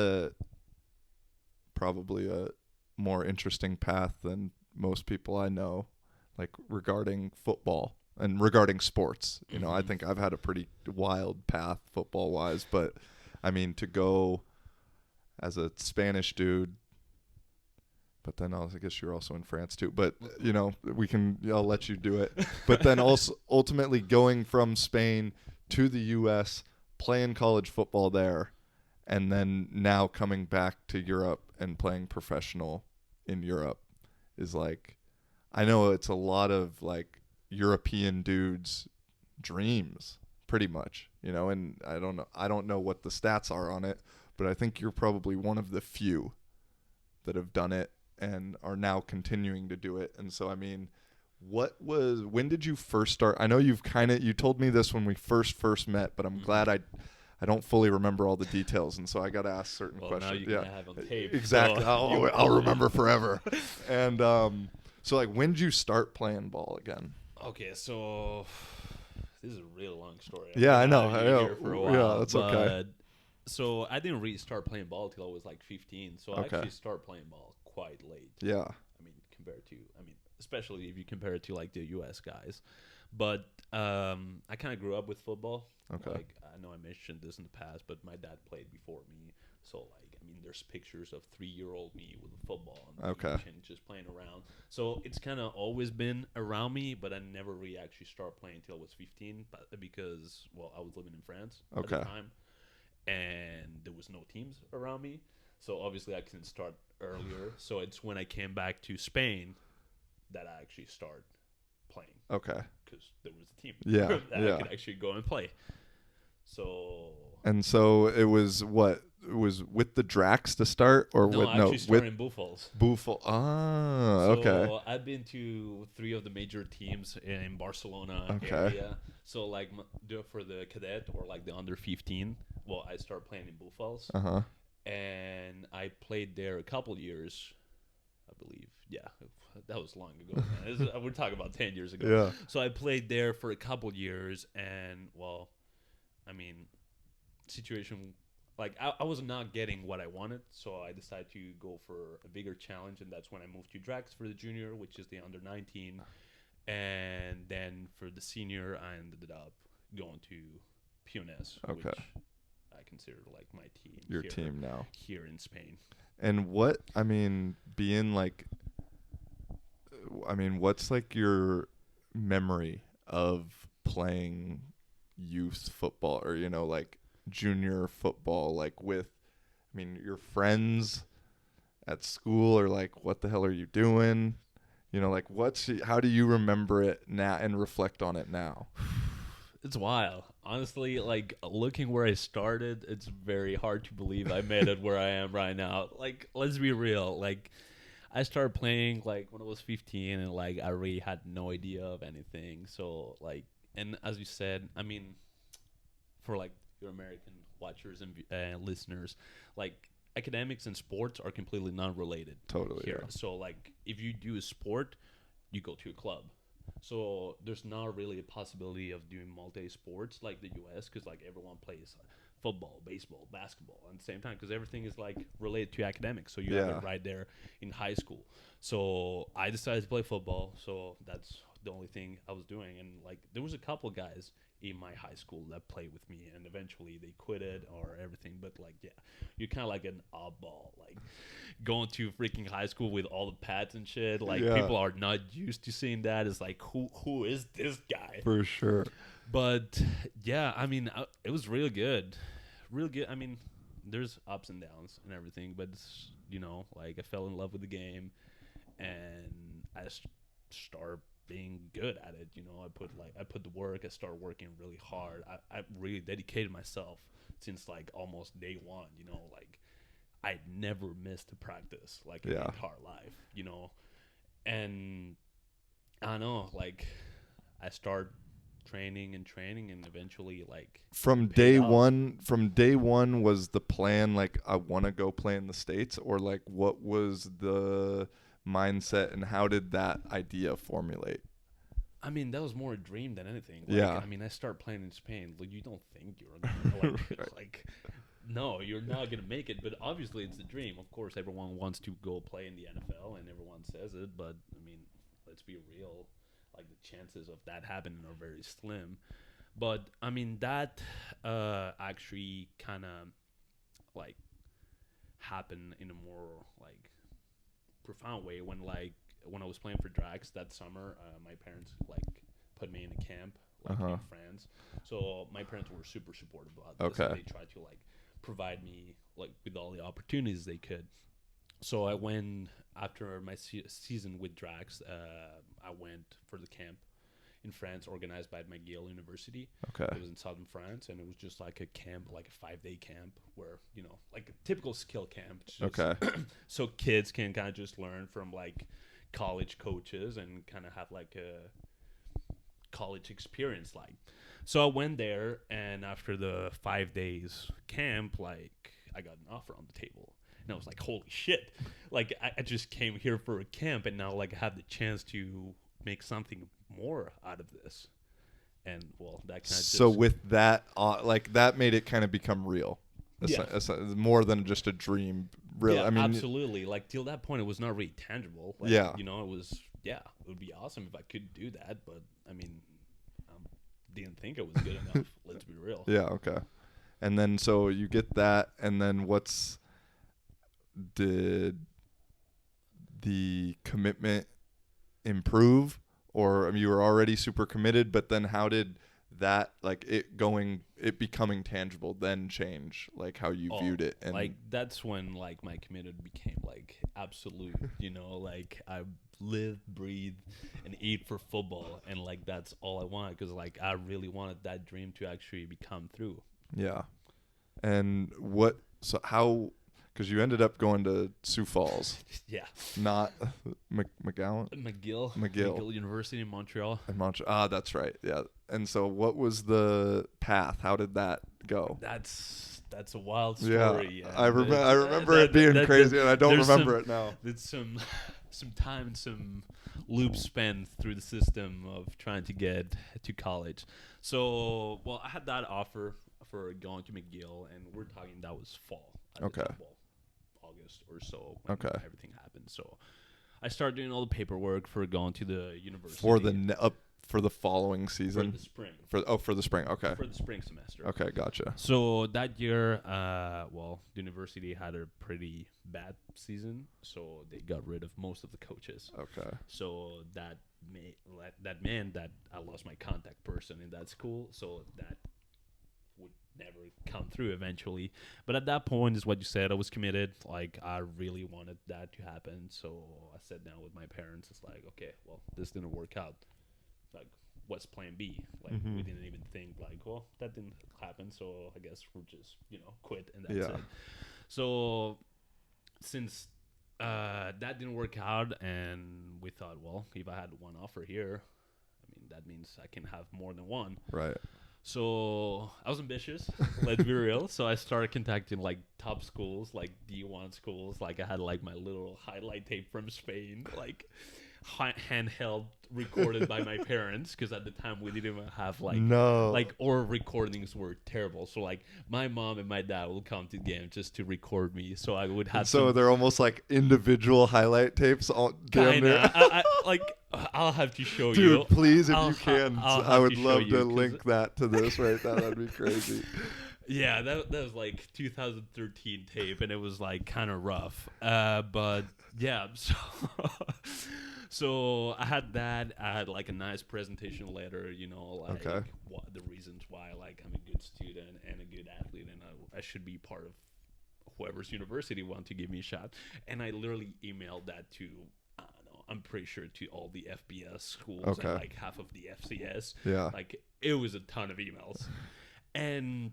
probably a more interesting path than most people I know, like regarding football and regarding sports. You know, I think I've had a pretty wild path football wise, but I mean, to go as a Spanish dude, but then I guess you're also in France too, but you know, I'll let you do it. But then also ultimately going from Spain to the US, playing college football there, and then now coming back to Europe and playing professional in Europe is like, I know it's a lot of like European dudes' dreams, pretty much, you know, and I don't know what the stats are on it, but I think you're probably one of the few that have done it and are now continuing to do it. And so, I mean, when did you first start? I know you told me this when we first met, but I'm glad I don't fully remember all the details, and so I got to ask certain questions. Now you can have on tape. Exactly. So I'll remember forever. And so like, when did you start playing ball again? Okay, so this is a really long story. Yeah, I know. Here for a while, yeah, that's okay. but so I didn't really start playing ball till I was like 15. So I actually started playing ball quite late. Yeah. I mean, especially if you compare it to like the US guys. But I kind of grew up with football. Okay. Like, I know I mentioned this in the past, but my dad played before me. So like, I mean, there's pictures of 3-year-old me with a football on the beach and just playing around. So it's kind of always been around me, but I never really actually started playing until I was 15, because I was living in France at the time, and there was no teams around me. So obviously I couldn't start earlier. So it's when I came back to Spain that I actually started playing. Okay. Because there was a team that I could actually go and play. So. And so it was what? It was with the Drax to start, or no, with I actually started in Bufals. Bufal. Ah, okay. So I've been to 3 of the major teams in Barcelona area. So like for the cadet or like the under 15, I started playing in Bufals. And I played there a couple years, I believe. Yeah, that was long ago. Man. We're talking about 10 years ago. Yeah. So I played there for a couple years, and I mean, situation. Like, I was not getting what I wanted, so I decided to go for a bigger challenge, and that's when I moved to Drax for the junior, which is the under 19. And then for the senior, I ended up going to Piones, which I consider like my team. Your team now. Here in Spain. And what's like your memory of playing youth football, or, you know, like junior football, like with, your friends at school, or like, what the hell are you doing? You know, like, how do you remember it now and reflect on it now? It's wild. Honestly, like, looking where I started, it's very hard to believe I made it where I am right now. Like, let's be real. Like, I started playing, like, when I was 15, and, like, I really had no idea of anything. So, like, and as you said, for, like, your American watchers and listeners, like, academics and sports are completely non-related. Totally. Here. Yeah. So, like, if you do a sport, you go to a club. So there's not really a possibility of doing multi-sports like the U.S. because, like, everyone plays football, baseball, basketball at the same time because everything is, like, related to academics. So you have it right there in high school. So I decided to play football. So that's the only thing I was doing. And like there was a couple guys in my high school that played with me, and eventually they quit it or everything. But like, yeah, you're kind of like an oddball, like going to freaking high school with all the pads and shit. Like people are not used to seeing that. It's like, who is this guy? For sure. But yeah, I mean, it was really good. I mean, there's ups and downs and everything, but it's, like I fell in love with the game, and I started being good at it. I put the work. I started working really hard. I really dedicated myself since like almost day one. Like I never missed a practice like in my entire life. And I don't know, like I started training and eventually like from day one was the plan like I want to go play in the States, or like what was the mindset and how did that idea formulate? I mean, that was more a dream than anything. I mean, I started playing in Spain. Like, you don't think you're gonna like no, you're not gonna make it. But obviously, it's a dream. Of course, everyone wants to go play in the NFL, and everyone says it. But I mean, let's be real. Like the chances of that happening are very slim. But I mean, that actually kind of like happened in a more like profound way when I was playing for Drax that summer. My parents like put me in a camp in France. So my parents were super supportive about this. Okay. They tried to like provide me like with all the opportunities they could. So I went after my season with Drax. I went for the camp in France organized by McGill University. Okay. It was in southern France, and it was just like a camp, like a 5-day camp where, like a typical skill camp. Okay. So kids can kind of just learn from like college coaches and kind of have like a college experience. Like, so I went there, and after the 5 days camp, like I got an offer on the table. And I was like, holy shit. Like, I just came here for a camp, and now, like, I have the chance to make something more out of this. And, well, that kind of So with that, like, that made it kind of become real. Yeah. More than just a dream. Really. Yeah, I mean, absolutely. Like, till that point, it was not really tangible. Like, it was, it would be awesome if I could do that. But, I mean, didn't think it was good enough. Let's be real. Yeah, okay. And then, so you get that, and then did the commitment improve, or I mean, you were already super committed, but then how did that, like it becoming tangible, then change like how you viewed it? And like that's when like my commitment became like absolute. Like I live, breathe, and eat for football, and like that's all I wanted, because like I really wanted that dream to actually become through. Yeah. And how? Because you ended up going to Sioux Falls. Yeah. Not McGill University in Montreal. That's right. Yeah. And so what was the path? How did that go? That's a wild story. Yeah. I remember it being crazy, and I don't remember it now. There's some time and some loops spent through the system of trying to get to college. So, well, I had that offer for going to McGill, and we're talking that was fall. Okay. August or so when everything happened. So I started doing all the paperwork for going to the university for the following season. For the spring. For the spring. Okay. For the spring semester. Okay, gotcha. So that year, the university had a pretty bad season, so they got rid of most of the coaches. Okay. So that meant that I lost my contact person in that school. So that would never come through eventually. But at that point is what you said, I was committed. Like I really wanted that to happen. So I sat down with my parents. It's like, okay, well, this didn't work out. Like, what's plan B? Like we didn't even think like, well, that didn't happen, so I guess we'll just, quit, and that's it. So since that didn't work out, and we thought, well, if I had one offer here, I mean, that means I can have more than one. Right. So I was ambitious, let's be real. So I started contacting like top schools, like D1 schools. Like I had like my little highlight tape from Spain. Like handheld recorded by my parents, because at the time we didn't even have or recordings were terrible. So like my mom and my dad will come to the game just to record me, so I would have. So they're almost like individual highlight tapes. Damn near. I'll have to show Dude, you. Dude, please, if you can, I would love to you, link that to this right now. That'd be crazy. Yeah, that was like 2013 tape, and it was like kind of rough. But yeah, so I had that. I had like a nice presentation letter, like what the reasons why like I'm a good student and a good athlete, and I should be part of whoever's university want to give me a shot. And I literally emailed that to, I don't know, I'm pretty sure to all the FBS schools and like half of the FCS. Yeah, like it was a ton of emails, and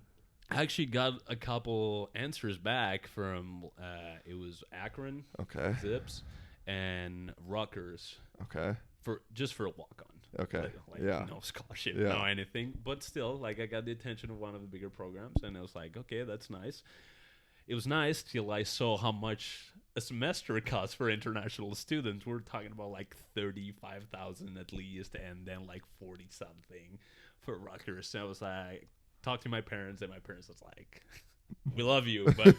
I actually got a couple answers back from it was Akron, Zips, and Rutgers. For a walk on. No scholarship, no anything. But still, like I got the attention of one of the bigger programs, and I was like, okay, that's nice. It was nice till I saw how much a semester costs for international students. We're talking about like 35,000 at least, and then like 40 something for Rutgers. So I was like, talked to my parents, and my parents was like, we love you, but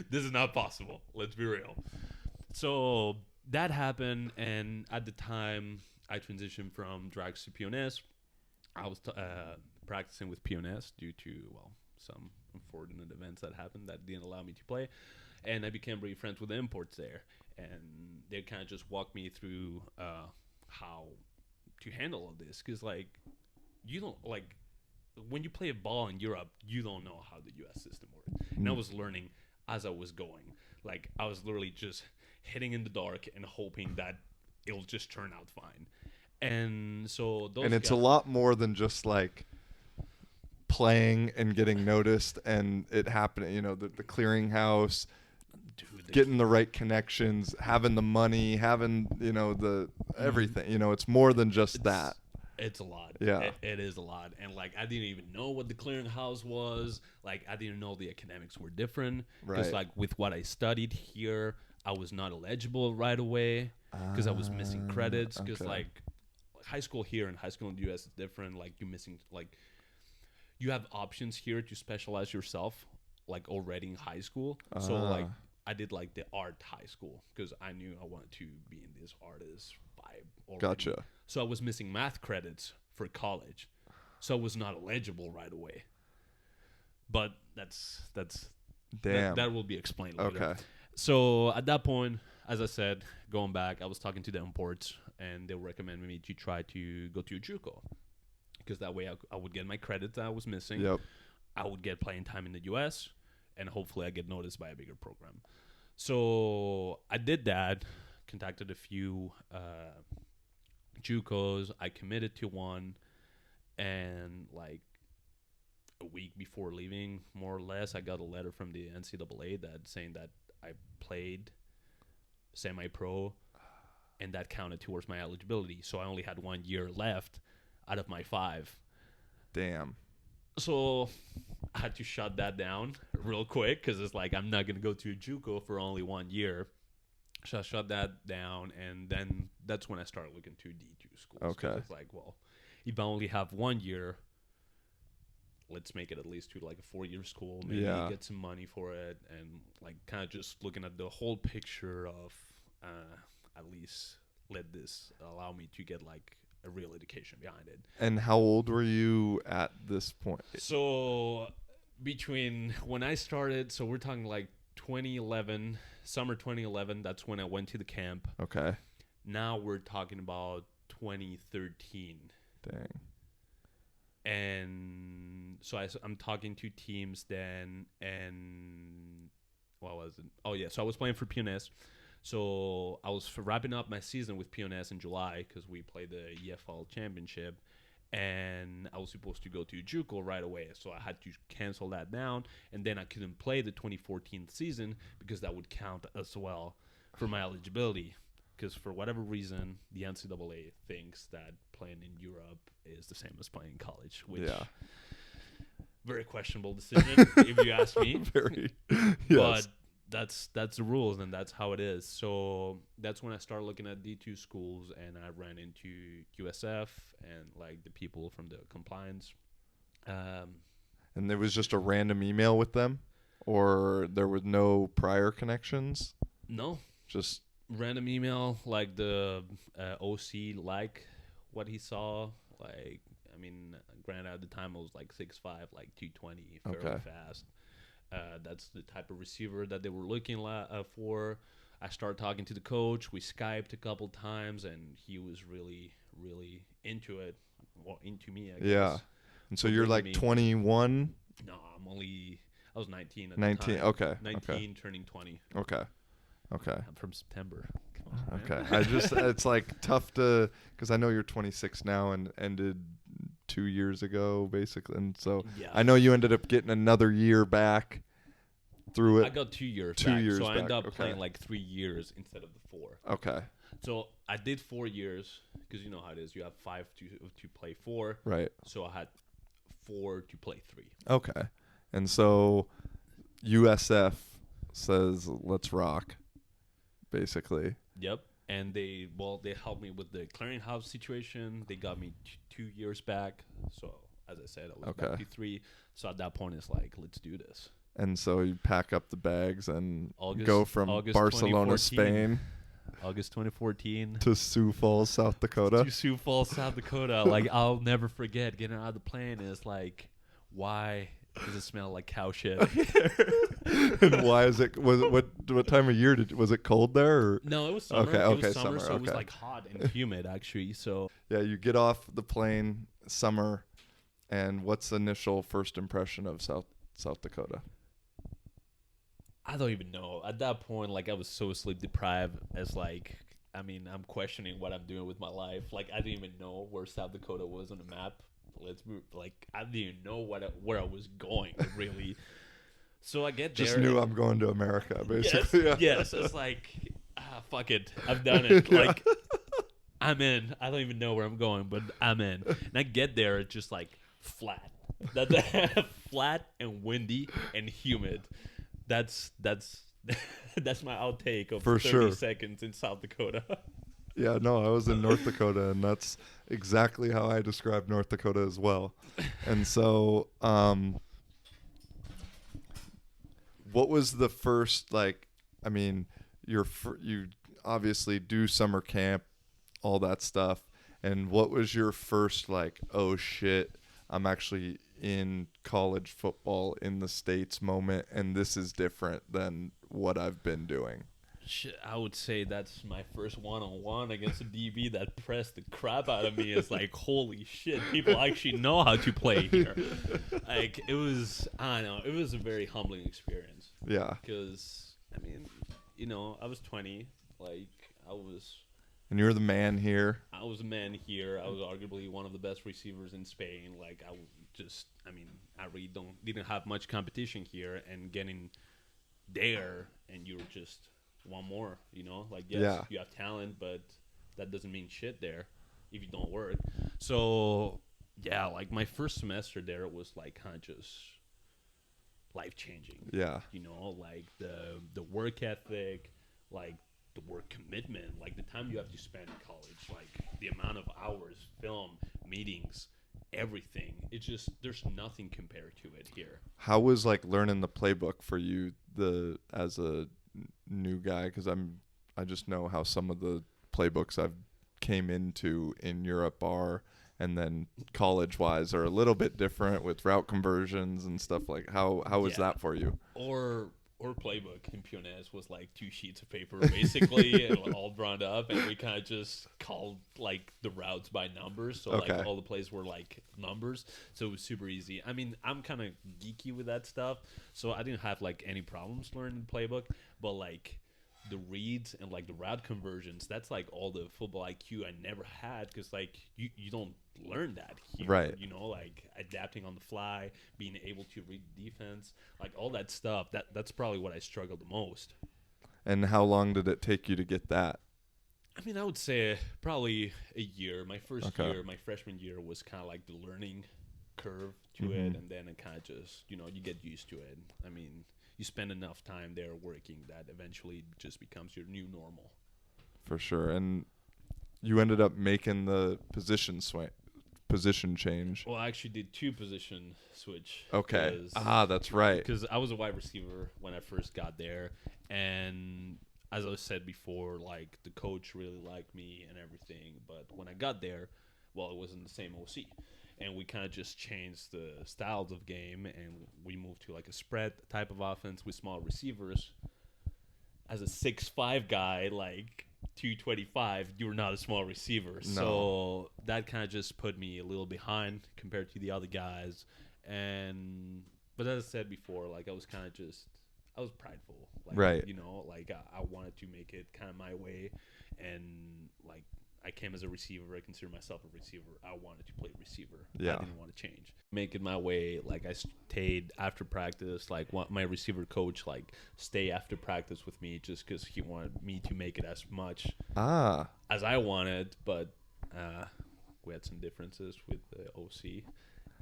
this is not possible. Let's be real. So that happened, and at the time I transitioned from drags to PNS. I was practicing with PNS due to some unfortunate events that happened that didn't allow me to play, and I became really friends with the imports there, and they kind of just walked me through how to handle all this, because like you don't like when you play a ball in Europe, you don't know how the US system works. And I was learning as I was going. Like I was literally just hitting in the dark and hoping that it'll just turn out fine. And so those it's a lot more than just like playing and getting noticed and it happening, the clearinghouse, getting the right connections, having the money, having, the everything, it's more than just that. It's a lot. Yeah. It is a lot. And like I didn't even know what the clearinghouse was. Like I didn't know the academics were different. Because like with what I studied here, I was not eligible right away because I was missing credits. Because like high school here and high school in the US is different. Like you're missing, like you have options here to specialize yourself like already in high school. So like I did like the art high school because I knew I wanted to be in this artist vibe already. Gotcha. So I was missing math credits for college. So I was not eligible right away. But that's damn. That will be explained later. Okay. So at that point, as I said, going back, I was talking to the imports, and they recommended me to try to go to a JUCO, because that way I would get my credits that I was missing. Yep. I would get playing time in the U.S., and hopefully I get noticed by a bigger program. So I did that, contacted a few JUCOs. I committed to one, and like a week before leaving, more or less, I got a letter from the NCAA saying that I played semi-pro, and that counted towards my eligibility. So I only had 1 year left out of my 5. Damn. So I had to shut that down real quick, because it's like I'm not going to go to a JUCO for only 1 year. So I shut that down, and then that's when I started looking to D2 schools. Okay. It's like, well, if I only have 1 year, let's make it at least to like a 4-year school, maybe get some money for it, and like kind of just looking at the whole picture of at least let this allow me to get like a real education behind it. And how old were you at this point? So between when I started, so we're talking like 2011, summer 2011, that's when I went to the camp. Okay. Now we're talking about 2013. Dang. And so I'm talking to teams then, and what was it? Oh yeah, so I was playing for PNS. So I was wrapping up my season with PNS in July, because we played the EFL championship, and I was supposed to go to JUCO right away. So I had to cancel that down, and then I couldn't play the 2014 season because that would count as well for my eligibility. Because for whatever reason, the NCAA thinks that playing in Europe is the same as playing in college, which very questionable decision if you ask me. Very, yes. But that's the rules, and that's how it is. So that's when I started looking at D2 schools, and I ran into USF and like the people from the compliance. And there was just a random email with them, or there was no prior connections? No, Just random email. Like the OC, like what he saw. Like, I mean, granted at the time I was like 6'5", like 220, fairly Okay. fast. That's the type of receiver that they were looking for. I started talking to the coach. We Skyped a couple times, and he was really, really into it. Well, into me, I guess. yeah. And so For you're bringing like me- 21, No, I was 19 at 19. the time. Okay. 19 turning 20. Okay. Okay. I'm from September. Come on, man. Okay. It's like tough to, because I know you're 26 now and ended 2 years ago, basically. And so Yeah. I know you ended up getting another year back through it. I got 2 years 2 back, years so I ended back, up okay. playing like 3 years instead of the 4. Okay. So I did 4 years because you know how it is. You have 5 to play 4. Right. So I had 4 to play 3. Okay. And so USF says, let's rock, basically. Yep. And they helped me with the clearinghouse situation. They got me 2 years back. So as I said, I was back Okay. to 3. So at that point, it's like, let's do this. And so you pack up the bags and August- go from August Barcelona, 2014. Spain August 2014. to Sioux Falls, South Dakota. To Sioux Falls, South Dakota. Like, I'll never forget getting out of the plane. It's like, why does it smell like cow shit? And why is it? What time of year was it cold there? Or? No, it was summer. Okay, It was okay, summer, summer, so it was okay. like hot and humid actually. So Yeah, you get off the plane, summer, and what's the initial first impression of South Dakota? I don't even know. At that point, like I was so sleep deprived as like, I mean, I'm questioning what I'm doing with my life. Like I didn't even know where South Dakota was on the map. I didn't even know where I was going really. So I get there. Just knew I'm going to America, basically. Yes, Yeah. yes. It's like, fuck it, I've done it. Yeah. Like, I'm in. I don't even know where I'm going, but I'm in. And I get there, it's just like flat. That's flat and windy and humid. That's that's my outtake of For 30 sure. seconds in South Dakota. Yeah, no, I was in North Dakota, and that's exactly how I describe North Dakota as well. And so, what was the first, like, I mean, you obviously do summer camp, all that stuff, and what was your first, like, oh shit, I'm actually in college football in the States moment, and this is different than what I've been doing? Shit, I would say that's my first one-on-one against a DB that pressed the crap out of me. It's like, holy shit, people actually know how to play here. Like, it was, I don't know, it was a very humbling experience. Yeah. Because, I mean, you know, I was 20. Like, And you're the man here. I was a man here. I was arguably one of the best receivers in Spain. Like, I really didn't have much competition here. And getting there, and you were just one more, you know? Like, yes, Yeah. you have talent, but that doesn't mean shit there if you don't work. So, yeah, like, my first semester there was, like, kind of just life-changing. Yeah. You know, like, the work ethic, like, the work commitment, like, the time you have to spend in college, like, the amount of hours, film, meetings, everything. It's just, there's nothing compared to it here. How was like learning the playbook for you as a new guy? Because I just know how some of the playbooks I've came into in Europe are, and then college wise are a little bit different with route conversions and stuff. Like how was Yeah. that for you? Or playbook in Pionez was like 2 sheets of paper basically and all drawn up, and we kind of just called like the routes by numbers, so Okay. like all the plays were like numbers, so it was super easy. I mean, I'm kind of geeky with that stuff, so I didn't have like any problems learning the playbook, but like the reads and like the route conversions, that's like all the football IQ I never had, because like you don't learn that here, Right. you know, like adapting on the fly, being able to read the defense, like all that stuff, that's probably what I struggled the most. And how long did it take you to get that? I mean, I would say probably a year. My first Okay. year, my freshman year, was kind of like the learning curve to Mm-hmm. it, and then it kind of just, you know, you get used to it. I mean, you spend enough time there working that eventually it just becomes your new normal. For sure. And you ended up making the position change. Well, I actually did 2 position switch. Okay. That's right. Because I was a wide receiver when I first got there, and as I said before, like the coach really liked me and everything. But when I got there, well, it wasn't the same OC, and we kind of just changed the styles of game, and we moved to like a spread type of offense with small receivers. As a 6'5" guy, like 225, you're not a small receiver. No. So that kind of just put me a little behind compared to the other guys. But as I said before, like I was prideful. Like, right. You know, like I wanted to make it kind of my way. And like I came as a receiver. I consider myself a receiver. I wanted to play receiver. Yeah. I didn't want to change. Make it my way. Like I stayed after practice. Like my receiver coach like stay after practice with me just because he wanted me to make it as much as I wanted. But we had some differences with the OC.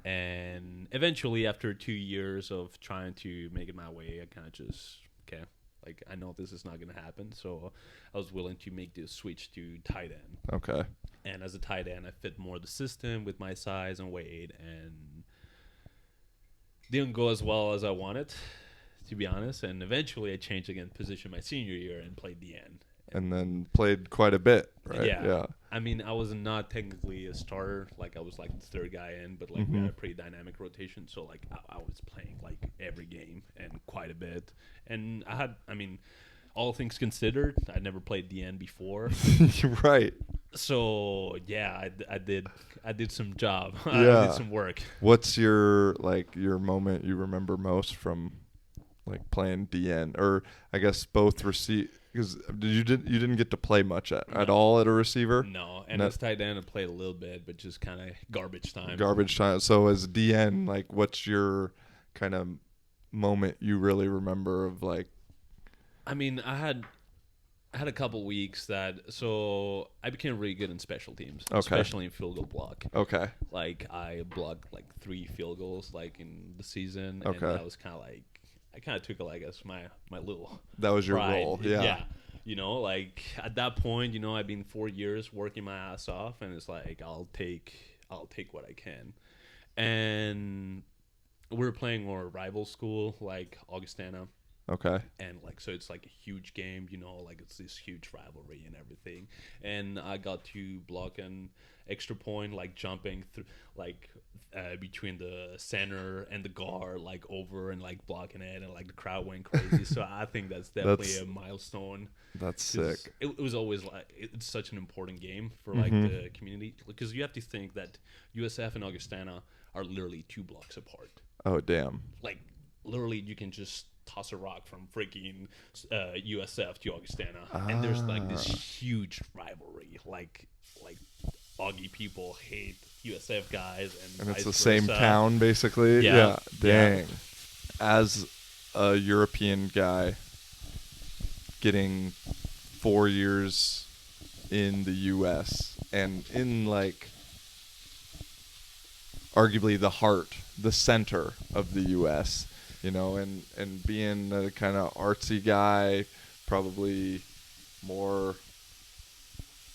And eventually, after 2 years of trying to make it my way, I kind of just, okay, like I know this is not going to happen. So I was willing to make this switch to tight end. Okay. And as a tight end, I fit more the system with my size and weight, and didn't go as well as I wanted, to be honest. And eventually, I changed again position my senior year and played the end. And then played quite a bit, right? Yeah. I mean, I was not technically a starter. Like, I was, like, the third guy in. But, like, we had a pretty dynamic rotation. So, like, I was playing, like, every game and quite a bit. And all things considered, I never played the end before. Right. So, yeah, I did some job. Yeah. I did some work. What's your moment you remember most from, like, playing DN? Or, I guess, both because you didn't get to play much at all at a receiver? No, and as tight end, I played a little bit, but just kind of garbage time. Garbage time. So as DN, like, what's your kind of moment you really remember of, like? I mean, I had a couple weeks so I became really good in special teams, especially in field goal block. Okay. Like I blocked like 3 field goals like in the season, okay. And that was kind of like. I kind of took it like as my little. That was your pride. role, yeah. Yeah, you know, like at that point, you know, I've been 4 years working my ass off, and it's like I'll take what I can, and we're playing our rival school like Augustana. Okay. And like so, it's like a huge game, you know, like it's this huge rivalry and everything. And I got to block an extra point, like jumping through, like between the center and the guard, like over and like blocking it, and like the crowd went crazy. So I think that's definitely a milestone. That's sick. It was always like it's such an important game for like the community, because you have to think that USF and Augustana are literally 2 blocks apart. Oh damn! Like literally, you can just toss a rock from freaking USF to Augustana, and there's like this huge rivalry. Like Augie people hate USF guys, and it's the versa. same town basically. Yeah. Dang. Yeah. As a European guy, getting 4 years in the U.S. and in like arguably the center of the U.S., you know, and being a kind of artsy guy, probably more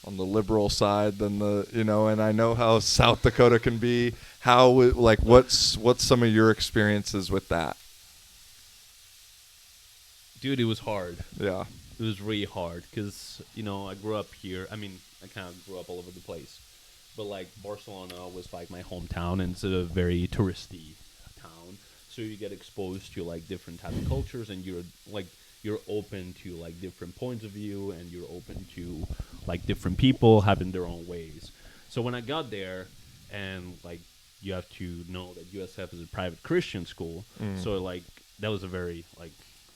on the liberal side than and I know how South Dakota can be. What's some of your experiences with that? Dude, it was hard. Yeah. It was really hard because, I grew up here. I mean, I kind of grew up all over the place. But, like, Barcelona was, like, my hometown, and it's a very touristy town. So you get exposed to, like, different type of cultures, and you're open to, like, different points of view, and you're open to, like, different people having their own ways. So when I got there, and, like, you have to know that USF is a private Christian school, so, like, that was a very, like,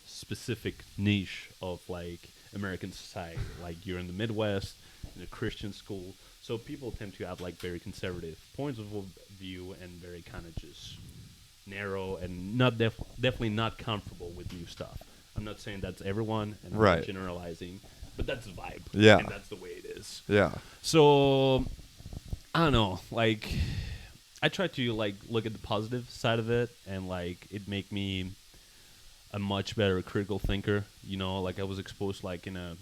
specific niche of, like, American society. Like, you're in the Midwest, in a Christian school, so people tend to have, like, very conservative points of view and very kind of just narrow and not definitely not comfortable with new stuff. I'm not saying that's everyone, and I'm not generalizing, but that's the vibe. Yeah. And that's the way it is. Yeah. So, I don't know. Like, I try to, like, look at the positive side of it, and, like, it make me a much better critical thinker. Like I was exposed like in a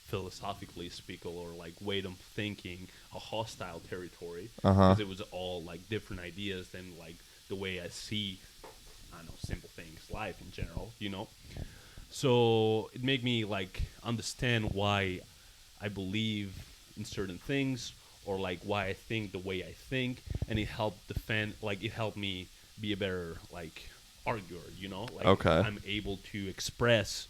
philosophically speaking or like way of thinking a hostile territory because it was all like different ideas than like the way I see, I don't know, simple things, life in general. So it made me like understand why I believe in certain things or like why I think the way I think, and it helped it helped me be a better like arguer, like Okay. I'm able to express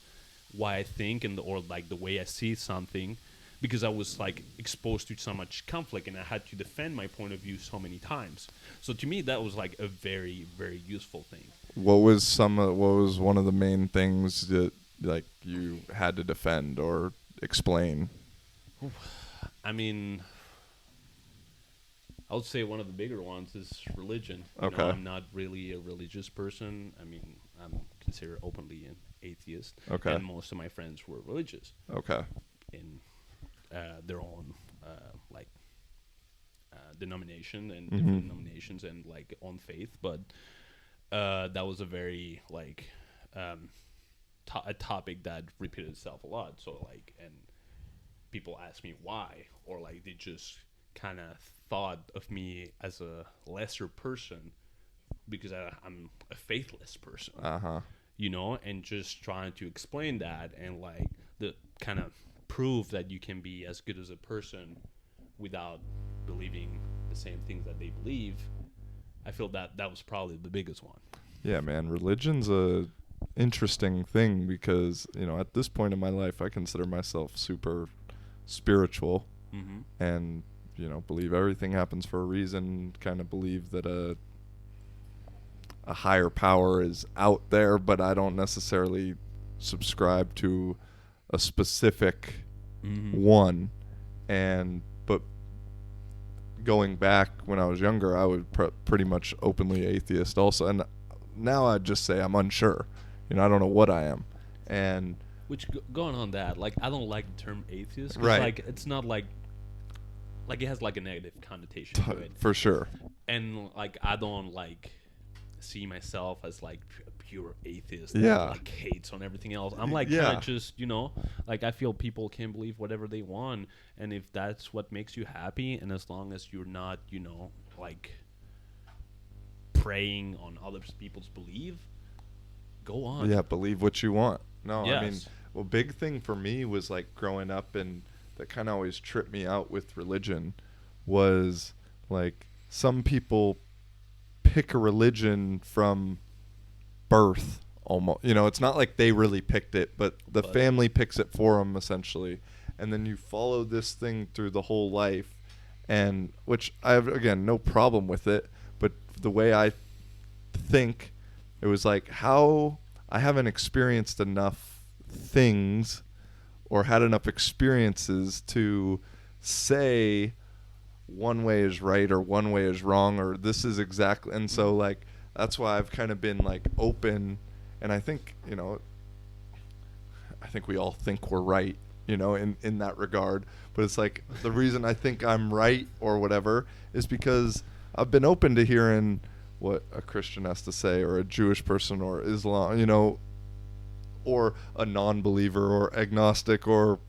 why I think or like the way I see something, because I was like exposed to so much conflict and I had to defend my point of view so many times. So to me, that was like a very, very useful thing. What was one of the main things that like you had to defend or explain? I mean, I would say one of the bigger ones is religion. Okay. I'm not really a religious person. I mean, I'm considered openly an atheist. Okay. And most of my friends were religious Okay. in their own denomination and Mm-hmm. different denominations and like on faith. But that was a very like a topic that repeated itself a lot. So like, and people ask me why, or like they just kind of thought of me as a lesser person because I'm a faithless person, and just trying to explain that and like the kind of prove that you can be as good as a person without believing the same things that they believe. I feel that was probably the biggest one. Yeah, man, religion's a interesting thing because, at this point in my life, I consider myself super spiritual and, believe everything happens for a reason, kind of believe that a higher power is out there, but I don't necessarily subscribe to a specific one. But going back when I was younger, I was pretty much openly atheist also. And now I'd just say I'm unsure. I don't know what I am. And which going on that, like, I don't like the term atheist. 'Cause, right. Like, it's not like it has like a negative connotation to it. For sure. And like, I don't like see myself as like a pure atheist Yeah. that like hates on everything else. I'm like Yeah. kind of just, like I feel people can believe whatever they want, and if that's what makes you happy, and as long as you're not, like preying on other people's belief, go on. Yeah, believe what you want. No, Yes. I mean, well, big thing for me was like growing up, and that kind of always tripped me out with religion was like some people pick a religion from birth almost. It's not like they really picked it, but the family picks it for them essentially. And then you follow this thing through the whole life, and which I have, again, no problem with it, but the way I think, it was like how I haven't experienced enough things or had enough experiences to say one way is right or one way is wrong or this is exactly. And so like that's why I've kind of been like open, and I think I think we all think we're right, in that regard, but it's like the reason I think I'm right or whatever is because I've been open to hearing what a Christian has to say or a Jewish person or Islam, or a non-believer or agnostic or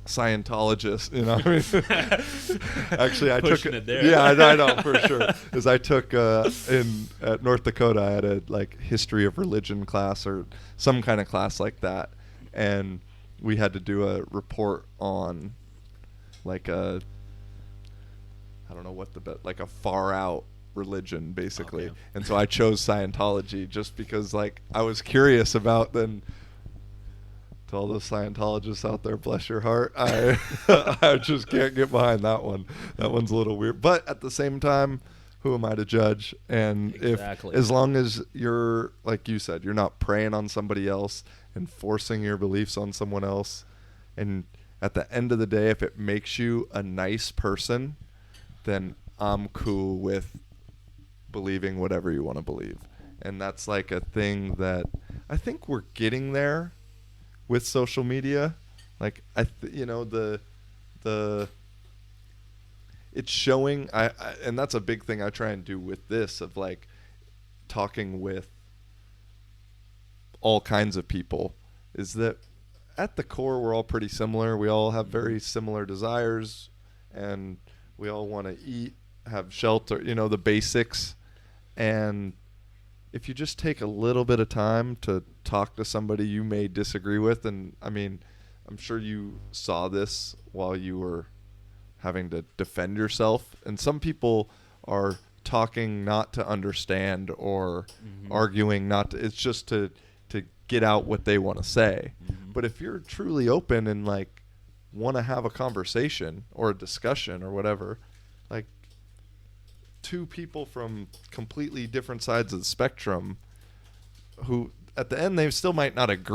Scientologist, Actually, I took it there. Yeah, I know for sure. Because I took at North Dakota, I had a like history of religion class or some kind of class like that, and we had to do a report on like I don't know what like a far out religion basically. Okay. And so I chose Scientology just because like I was curious about then. To all those Scientologists out there, bless your heart. I just can't get behind that one. That one's a little weird. But at the same time, who am I to judge? And Exactly. as long as you're, like you said, you're not preying on somebody else and forcing your beliefs on someone else. And at the end of the day, if it makes you a nice person, then I'm cool with believing whatever you want to believe. And that's like a thing that I think we're getting there with social media. Like the it's showing. I and that's a big thing I try and do with this, of like talking with all kinds of people is that at the core we're all pretty similar. We all have very similar desires, and we all want to eat, have shelter, the basics. And if you just take a little bit of time to talk to somebody you may disagree with, and I mean, I'm sure you saw this while you were having to defend yourself, and some people are talking not to understand or arguing not to, it's just to get out what they want to say. But if you're truly open and like want to have a conversation or a discussion or whatever, like two people from completely different sides of the spectrum who at the end they still might not agree